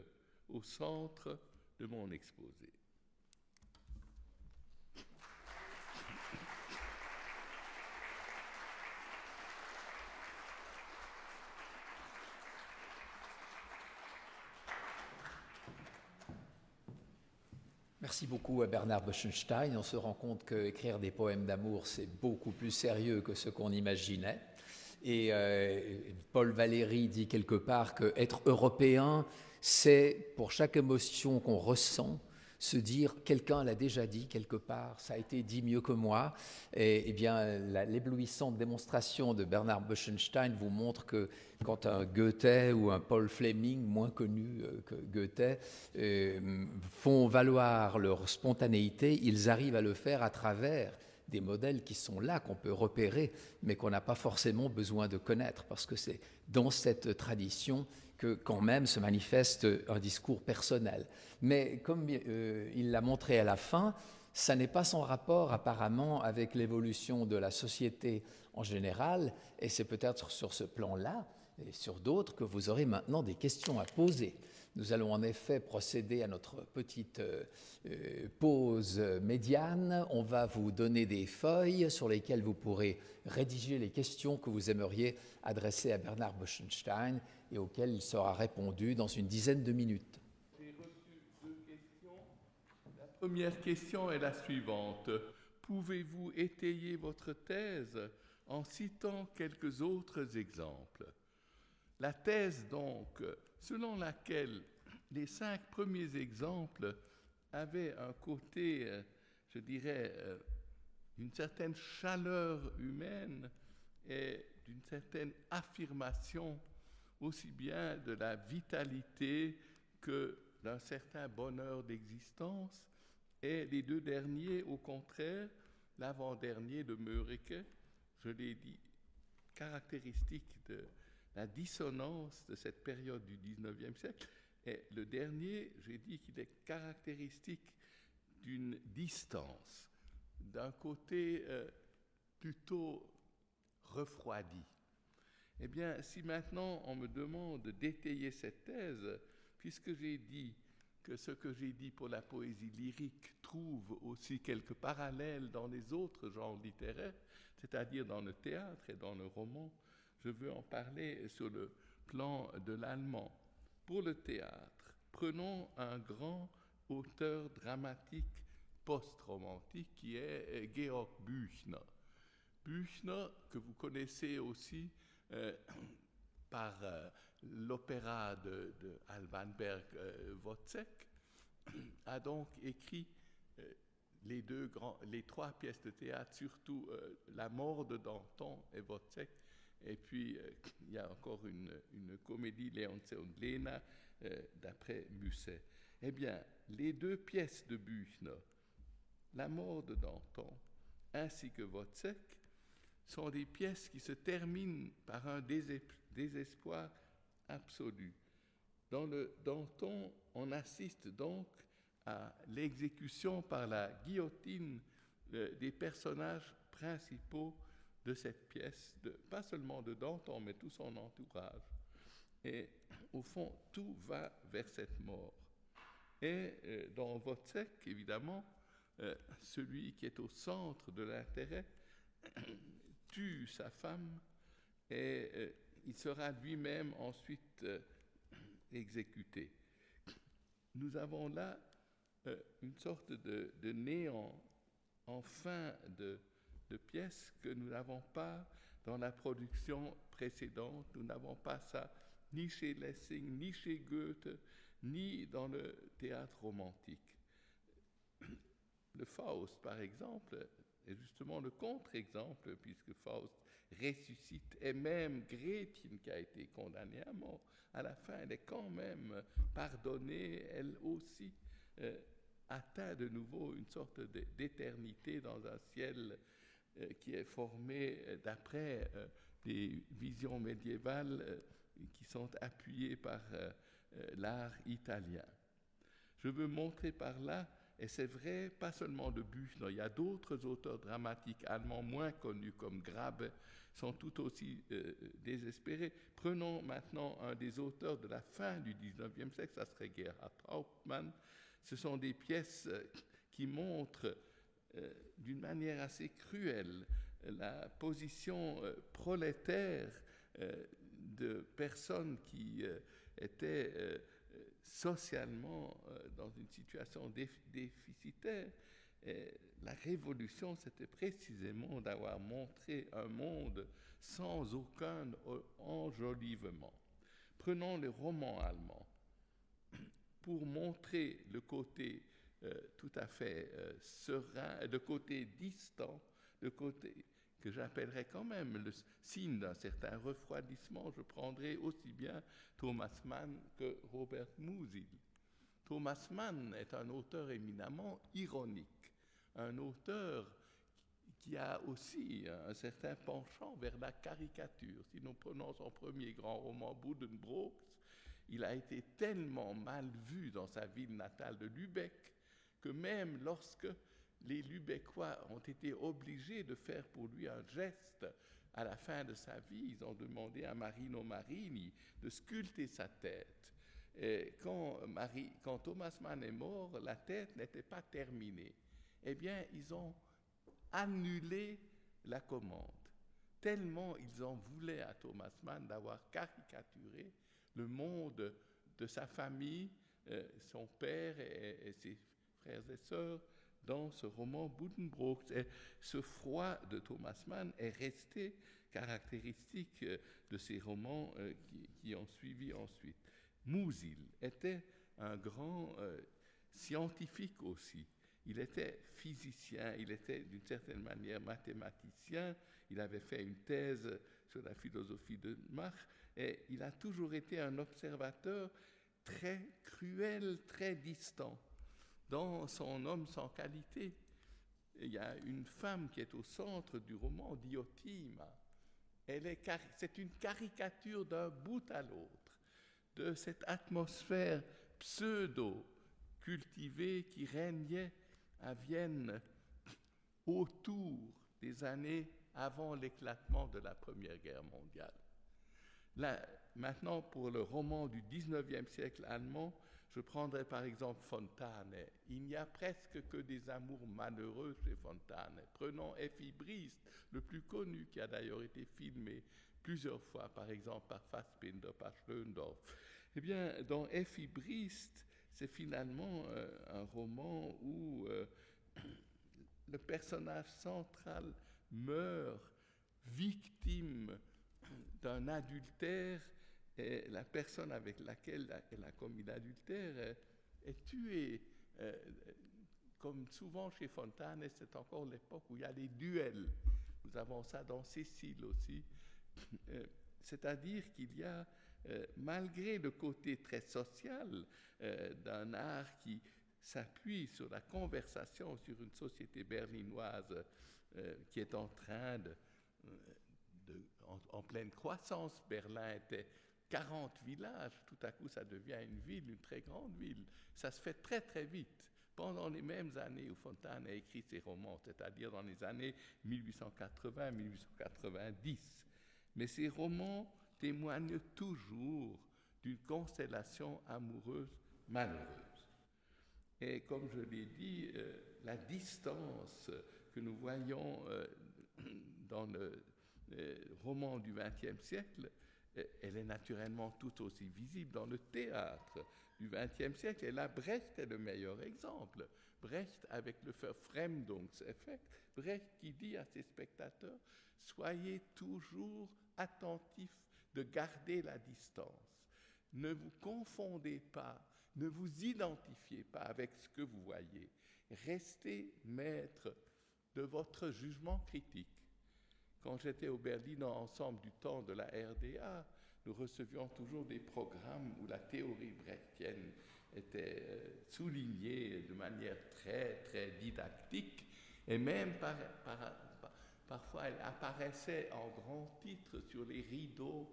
Speaker 2: au centre de mon exposé.
Speaker 1: Merci beaucoup à Bernard Buchenstein. On se rend compte qu'écrire des poèmes d'amour, c'est beaucoup plus sérieux que ce qu'on imaginait. Et Paul Valéry dit quelque part qu'être européen, c'est pour chaque émotion qu'on ressent, se dire quelqu'un l'a déjà dit quelque part, ça a été dit mieux que moi. Et bien, l'éblouissante démonstration de Bernard Buchenstein vous montre que quand un Goethe ou un Paul Fleming, moins connu que Goethe, font valoir leur spontanéité, ils arrivent à le faire à travers des modèles qui sont là, qu'on peut repérer, mais qu'on n'a pas forcément besoin de connaître, parce que c'est dans cette tradition que quand même se manifeste un discours personnel. Mais comme il l'a montré à la fin, ça n'est pas sans rapport apparemment avec l'évolution de la société en général, et c'est peut-être sur ce plan-là et sur d'autres que vous aurez maintenant des questions à poser. Nous allons en effet procéder à notre petite pause médiane. On va vous donner des feuilles sur lesquelles vous pourrez rédiger les questions que vous aimeriez adresser à Bernard Buchenstein et auxquelles il sera répondu dans une dizaine de minutes.
Speaker 2: J'ai reçu 2 questions. La première question est la suivante. Pouvez-vous étayer votre thèse en citant quelques autres exemples? La thèse, donc, selon laquelle les 5 premiers exemples avaient un côté, je dirais, d'une certaine chaleur humaine et d'une certaine affirmation aussi bien de la vitalité que d'un certain bonheur d'existence, et les 2 derniers, au contraire, l'avant-dernier de Meureque, je l'ai dit, caractéristique de la dissonance de cette période du XIXe siècle. Et le dernier, j'ai dit qu'il est caractéristique d'une distance, d'un côté plutôt refroidi. Eh bien, si maintenant on me demande d'étayer cette thèse, puisque j'ai dit que ce que j'ai dit pour la poésie lyrique trouve aussi quelques parallèles dans les autres genres littéraires, c'est-à-dire dans le théâtre et dans le roman, je veux en parler sur le plan de l'allemand. Pour le théâtre, prenons un grand auteur dramatique post-romantique qui est Georg Büchner. Büchner, que vous connaissez aussi par l'opéra de Alban Berg Wozzeck, a donc écrit les trois pièces de théâtre, surtout La mort de Danton et Wozzeck, et puis il y a encore une comédie, Léonce und Lena, d'après Musset. Eh bien, les deux pièces de Büchner, La mort de Danton ainsi que Wozzeck, sont des pièces qui se terminent par un désespoir absolu. Dans le Danton, on assiste donc à l'exécution par la guillotine des personnages principaux de cette pièce, pas seulement de Danton, mais tout son entourage. Et au fond, tout va vers cette mort. Et dans Wozzeck, évidemment, celui qui est au centre de l'intérêt tue sa femme et il sera lui-même ensuite exécuté. Nous avons là une sorte de néant en fin de pièce que nous n'avons pas dans la production précédente. Nous n'avons pas ça ni chez Lessing, ni chez Goethe, ni dans le théâtre romantique. Le Faust, par exemple, est justement le contre-exemple, puisque Faust ressuscite, et même Gretchen, qui a été condamnée à mort, à la fin, elle est quand même pardonnée, elle aussi atteint de nouveau une sorte d'éternité dans un ciel qui est formé d'après des visions médiévales qui sont appuyées par l'art italien. Je veux montrer par là, et c'est vrai, pas seulement de Büchner, il y a d'autres auteurs dramatiques allemands moins connus comme Grabe, sont tout aussi désespérés. Prenons maintenant un des auteurs de la fin du XIXe siècle, ça serait Gerhard Hauptmann. Ce sont des pièces qui montrent d'une manière assez cruelle la position prolétaire de personnes qui étaient socialement dans une situation déficitaire. Et la révolution, c'était précisément d'avoir montré un monde sans aucun enjolivement. Prenons les romans allemands. Pour montrer le côté tout à fait serein, le côté distant, le côté que j'appellerais quand même le signe d'un certain refroidissement, je prendrais aussi bien Thomas Mann que Robert Musil. Thomas Mann est un auteur éminemment ironique, un auteur qui a aussi un certain penchant vers la caricature. Si nous prenons son premier grand roman, Buddenbrooks, il a été tellement mal vu dans sa ville natale de Lübeck que même lorsque les Lübeckois ont été obligés de faire pour lui un geste à la fin de sa vie, ils ont demandé à Marino Marini de sculpter sa tête. Et quand Thomas Mann est mort, la tête n'était pas terminée. Eh bien, ils ont annulé la commande, tellement ils en voulaient à Thomas Mann d'avoir caricaturé le monde de sa famille, son père et ses frères et sœurs, dans ce roman Buddenbrooks. Et ce froid de Thomas Mann est resté caractéristique de ces romans qui ont suivi ensuite. Musil était un grand scientifique aussi. Il était physicien, il était d'une certaine manière mathématicien, il avait fait une thèse sur la philosophie de Mach, et il a toujours été un observateur très cruel, très distant. Dans Son homme sans qualité, il y a une femme qui est au centre du roman, Diotima. C'est une caricature d'un bout à l'autre, de cette atmosphère pseudo-cultivée qui régnait à Vienne autour des années avant l'éclatement de la Première Guerre mondiale. Là, maintenant, pour le roman du XIXe siècle allemand, je prendrai par exemple Fontane. Il n'y a presque que des amours malheureux chez Fontane. Prenons Effi Briest, le plus connu, qui a d'ailleurs été filmé plusieurs fois, par exemple par Fassbinder, par Schlöndorff. Eh bien, dans Effi Briest, c'est finalement un roman où le personnage central meurt victime d'un adultère et la personne avec laquelle elle a commis l'adultère est tuée. Comme souvent chez Fontane, c'est encore l'époque où il y a des duels. Nous avons ça dans Cécile aussi. C'est-à-dire qu'il y a, malgré le côté très social d'un art qui s'appuie sur la conversation, sur une société berlinoise qui est en train en pleine croissance. Berlin était 40 villages, tout à coup ça devient une ville, une très grande ville. Ça se fait très très vite. Pendant les mêmes années où Fontane a écrit ses romans, c'est-à-dire dans les années 1880-1890. Mais ces romans témoignent toujours d'une constellation amoureuse malheureuse. Et comme je l'ai dit, la distance que nous voyons dans le roman du XXe siècle, elle est naturellement tout aussi visible dans le théâtre du XXe siècle. Et là, Brecht est le meilleur exemple. Brecht avec le Verfremdungseffekt, Brecht qui dit à ses spectateurs, soyez toujours attentifs de garder la distance. Ne vous confondez pas, ne vous identifiez pas avec ce que vous voyez. Restez maître de votre jugement critique. Quand j'étais au Berliner Ensemble du temps de la RDA, nous recevions toujours des programmes où la théorie brechtienne était soulignée de manière très, très didactique, et même parfois elle apparaissait en grand titre sur les rideaux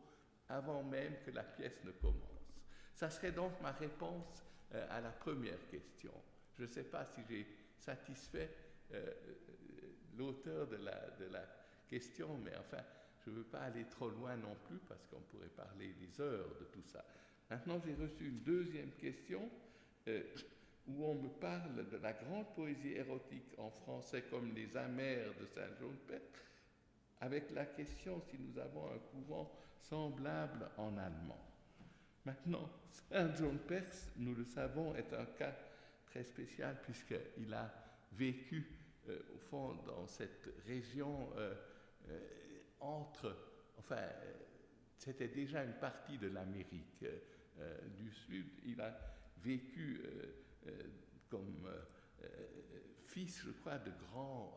Speaker 2: avant même que la pièce ne commence. Ça serait donc ma réponse à la première question. Je ne sais pas si j'ai satisfait l'auteur de la question, mais enfin, je ne veux pas aller trop loin non plus parce qu'on pourrait parler des heures de tout ça. Maintenant, j'ai reçu une deuxième question où on me parle de la grande poésie érotique en français comme Les Amers de Saint-Jean-de-Perse, avec la question si nous avons un courant semblable en allemand. Maintenant, Saint-Jean-de-Perse, nous le savons, est un cas très spécial puisqu'il a vécu, au fond, dans cette région c'était déjà une partie de l'Amérique du Sud. Il a vécu comme fils, je crois, de grands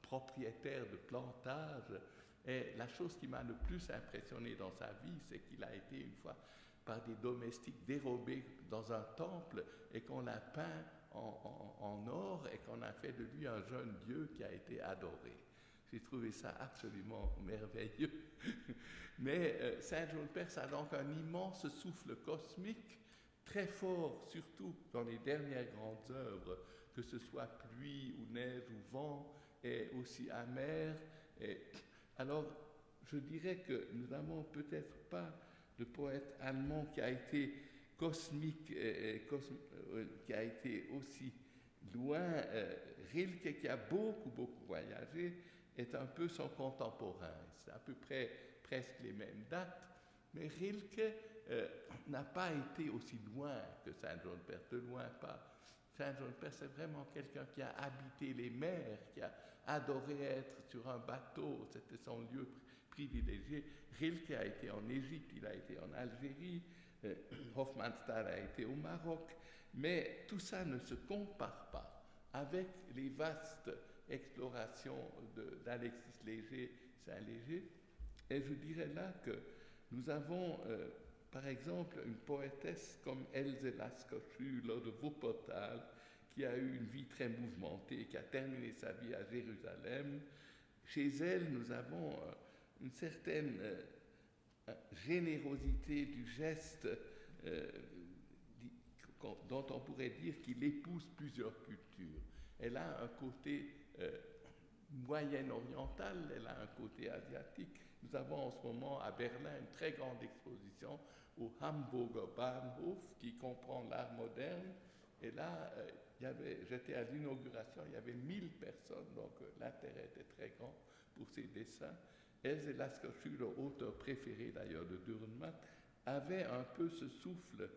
Speaker 2: propriétaires de plantages. Et la chose qui m'a le plus impressionné dans sa vie, c'est qu'il a été une fois par des domestiques dérobé dans un temple et qu'on l'a peint en or et qu'on a fait de lui un jeune dieu qui a été adoré. J'ai trouvé ça absolument merveilleux. Mais Saint-Jean-de-Perse a donc un immense souffle cosmique, très fort, surtout dans les dernières grandes œuvres, que ce soit pluie ou neige ou vent, et aussi amer. Alors, je dirais que nous n'avons peut-être pas de poète allemand qui a été cosmique, qui a été aussi loin. Rilke, qui a beaucoup voyagé, est un peu son contemporain. C'est à peu près presque les mêmes dates, mais Rilke n'a pas été aussi loin que Saint-Jean-de-Perse, de loin pas. Saint-Jean-de-Perse, c'est vraiment quelqu'un qui a habité les mers, qui a adoré être sur un bateau, c'était son lieu privilégié. Rilke a été en Égypte, il a été en Algérie, Hofmannsthal a été au Maroc, mais tout ça ne se compare pas avec les vastes explorations d'Alexis Léger, Saint-Léger. Et je dirais là que nous avons, par exemple, une poétesse comme Else Lasker-Schüler de Wuppertal, qui a eu une vie très mouvementée, qui a terminé sa vie à Jérusalem. Chez elle, nous avons une certaine générosité du geste dont on pourrait dire qu'il épouse plusieurs cultures. Elle a un côté moyen-oriental, elle a un côté asiatique. Nous avons en ce moment à Berlin une très grande exposition au Hamburger Bahnhof qui comprend l'art moderne. Et là, j'étais à l'inauguration, il y avait 1000 personnes, donc l'intérêt était très grand pour ces dessins. Else Lasker-Schüler, auteur préféré d'ailleurs de Dürrenmatt, avait un peu ce souffle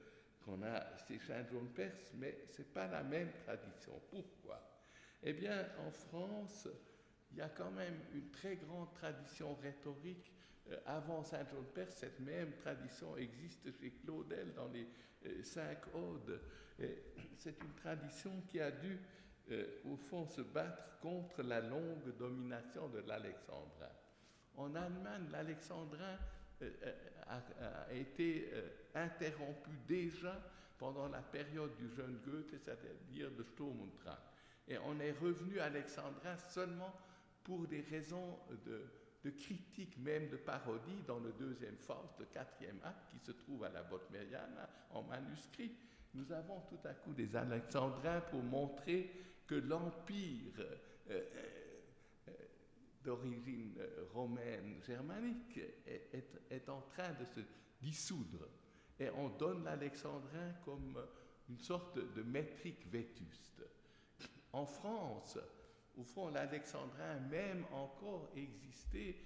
Speaker 2: qu'on a chez Saint-Jean-de-Perse, mais ce n'est pas la même tradition. Pourquoi? Eh bien, en France, il y a quand même une très grande tradition rhétorique. Avant Saint-Jean-de-Perse, cette même tradition existe chez Claudel dans les 5 odes. C'est une tradition qui a dû, au fond, se battre contre la longue domination de l'alexandrin. En Allemagne, l'alexandrin a été interrompu déjà pendant la période du jeune Goethe, c'est-à-dire de Sturm und Drang. Et on est revenu alexandrin seulement pour des raisons de critique, même de parodie, dans le deuxième Faust, le 4e acte, qui se trouve à la Bodmeriana en manuscrit. Nous avons tout à coup des alexandrins pour montrer que l'empire d'origine romaine germanique est en train de se dissoudre. Et on donne l'alexandrin comme une sorte de métrique vétuste. En France, au fond, l'alexandrin a même encore existé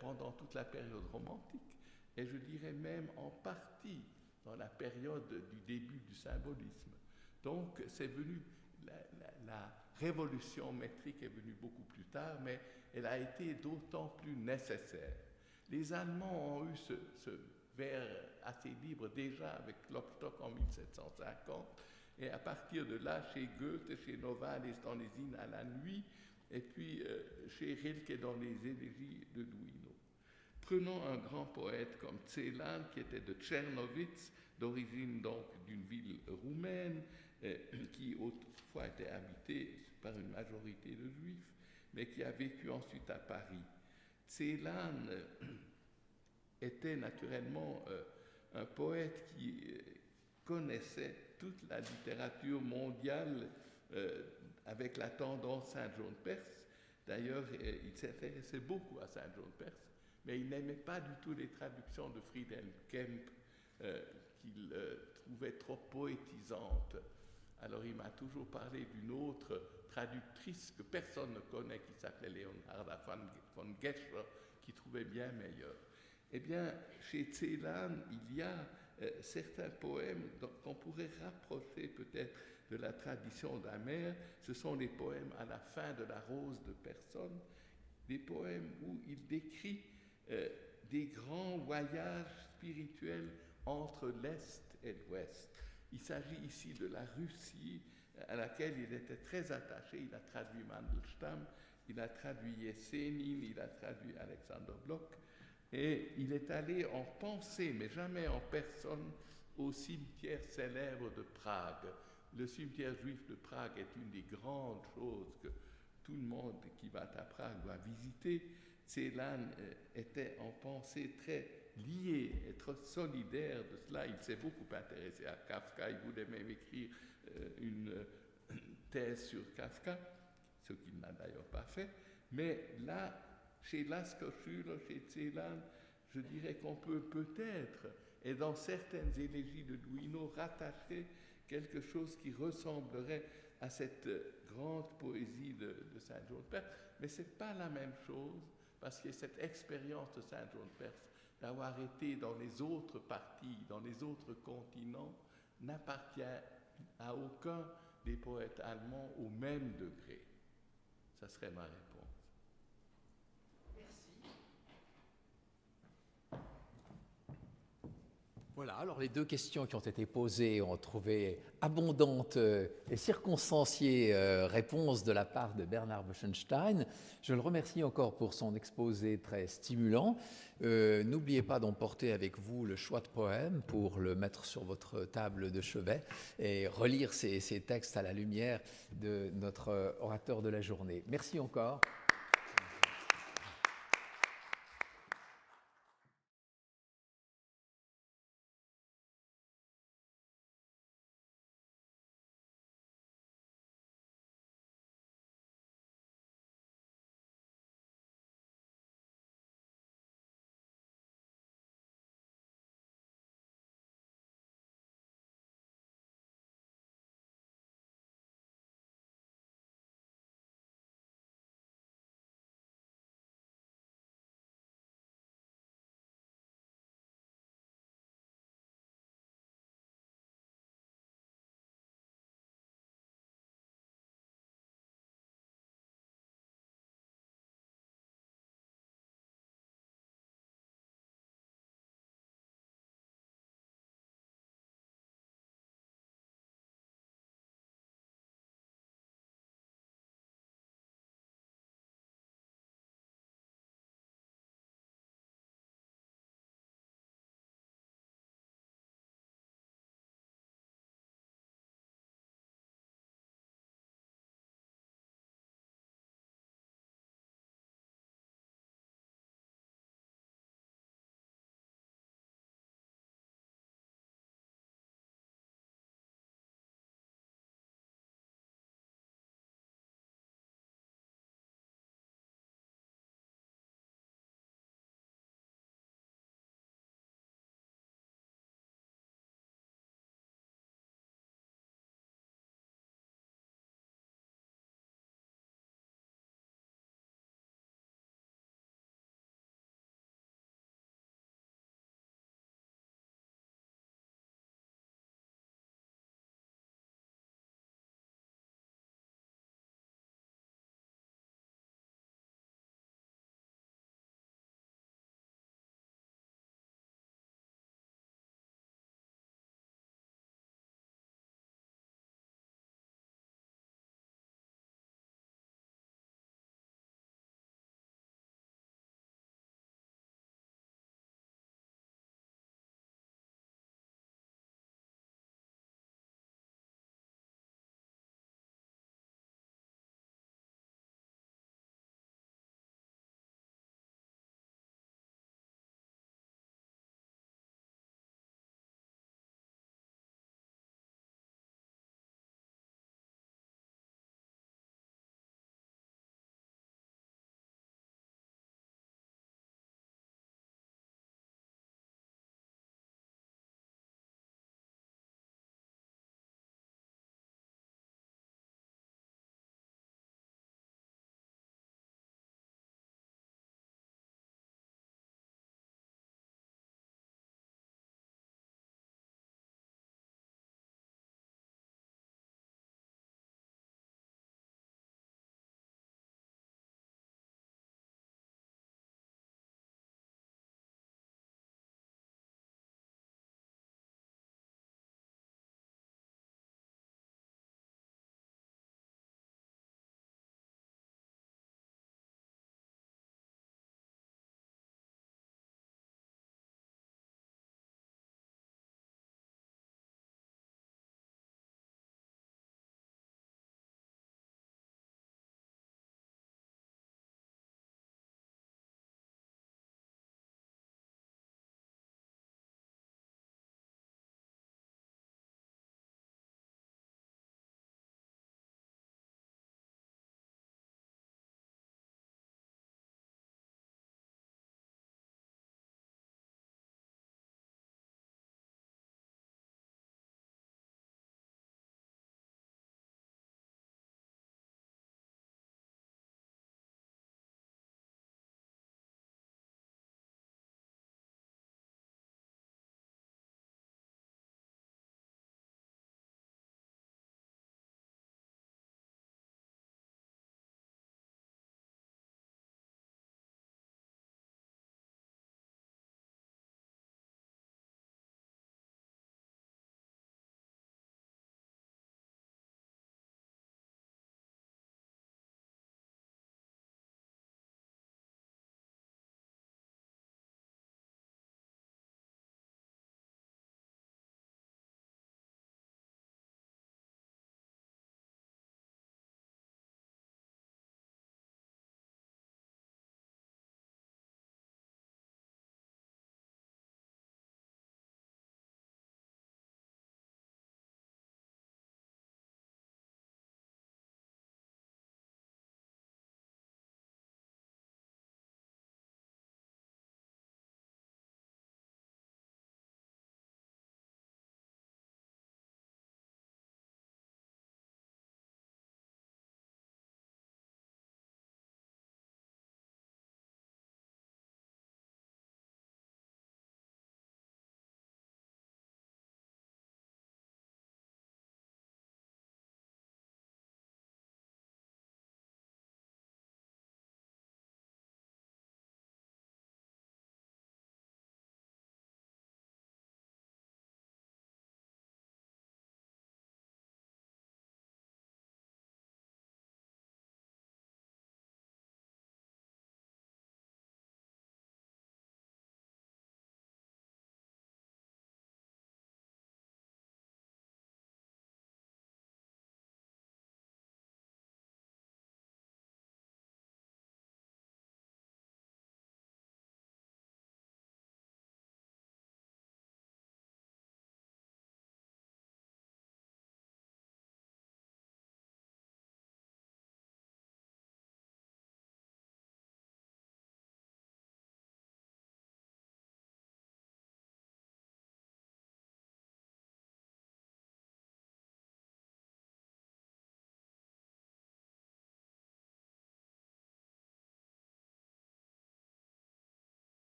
Speaker 2: pendant toute la période romantique, et je dirais même en partie dans la période du début du symbolisme. Donc, c'est venu, la révolution métrique est venue beaucoup plus tard, mais elle a été d'autant plus nécessaire. Les Allemands ont eu ce vers assez libre déjà avec Klopstock en 1750, et à partir de là, chez Goethe, chez Novalis dans les hymnes à la nuit, et puis chez Rilke dans les élégies de Duino. Prenons un grand poète comme Celan, qui était de Tchernovitz, d'origine donc d'une ville roumaine, qui autrefois était habitée par une majorité de juifs, mais qui a vécu ensuite à Paris. Celan était naturellement un poète qui connaissait toute la littérature mondiale avec la tendance Saint-Jean-de-Perse. D'ailleurs, il s'intéressait beaucoup à Saint-Jean-de-Perse, mais il n'aimait pas du tout les traductions de Friedhelm Kemp qu'il trouvait trop poétisantes. Alors il m'a toujours parlé d'une autre traductrice que personne ne connaît, qui s'appelait Leonharda von Gescher, qui trouvait bien meilleure. Eh bien, chez Celan, il y a certains poèmes qu'on pourrait rapprocher peut-être de la tradition d'Homère. Ce sont les poèmes à la fin de la Rose de Personne, des poèmes où il décrit des grands voyages spirituels entre l'Est et l'Ouest. Il s'agit ici de la Russie, à laquelle il était très attaché. Il a traduit Mandelstam, il a traduit Yesenin, il a traduit Alexander Blok, et il est allé en pensée, mais jamais en personne, au cimetière célèbre de Prague. Le cimetière juif de Prague est une des grandes choses que tout le monde qui va à Prague doit visiter. Celan était en pensée très lié et très solidaire de cela. Il s'est beaucoup intéressé à Kafka, il voulait même écrire une thèse sur Kafka, ce qu'il n'a d'ailleurs pas fait. Mais là, chez Laszlo Schüler, chez Celan, je dirais qu'on peut peut-être, et dans certaines élégies de Duino, rattacher quelque chose qui ressemblerait à cette grande poésie de Saint-Jean-de-Perse. Mais ce n'est pas la même chose, parce que cette expérience de Saint-Jean-de-Perse, d'avoir été dans les autres parties, dans les autres continents, n'appartient à aucun des poètes allemands au même degré. Ça serait ma réponse.
Speaker 1: Voilà, alors les deux questions qui ont été posées ont trouvé abondantes et circonstanciées réponses de la part de Bernard Buchenstein. Je le remercie encore pour son exposé très stimulant. N'oubliez pas d'emporter avec vous le choix de poème pour le mettre sur votre table de chevet et relire ces textes à la lumière de notre orateur de la journée. Merci encore.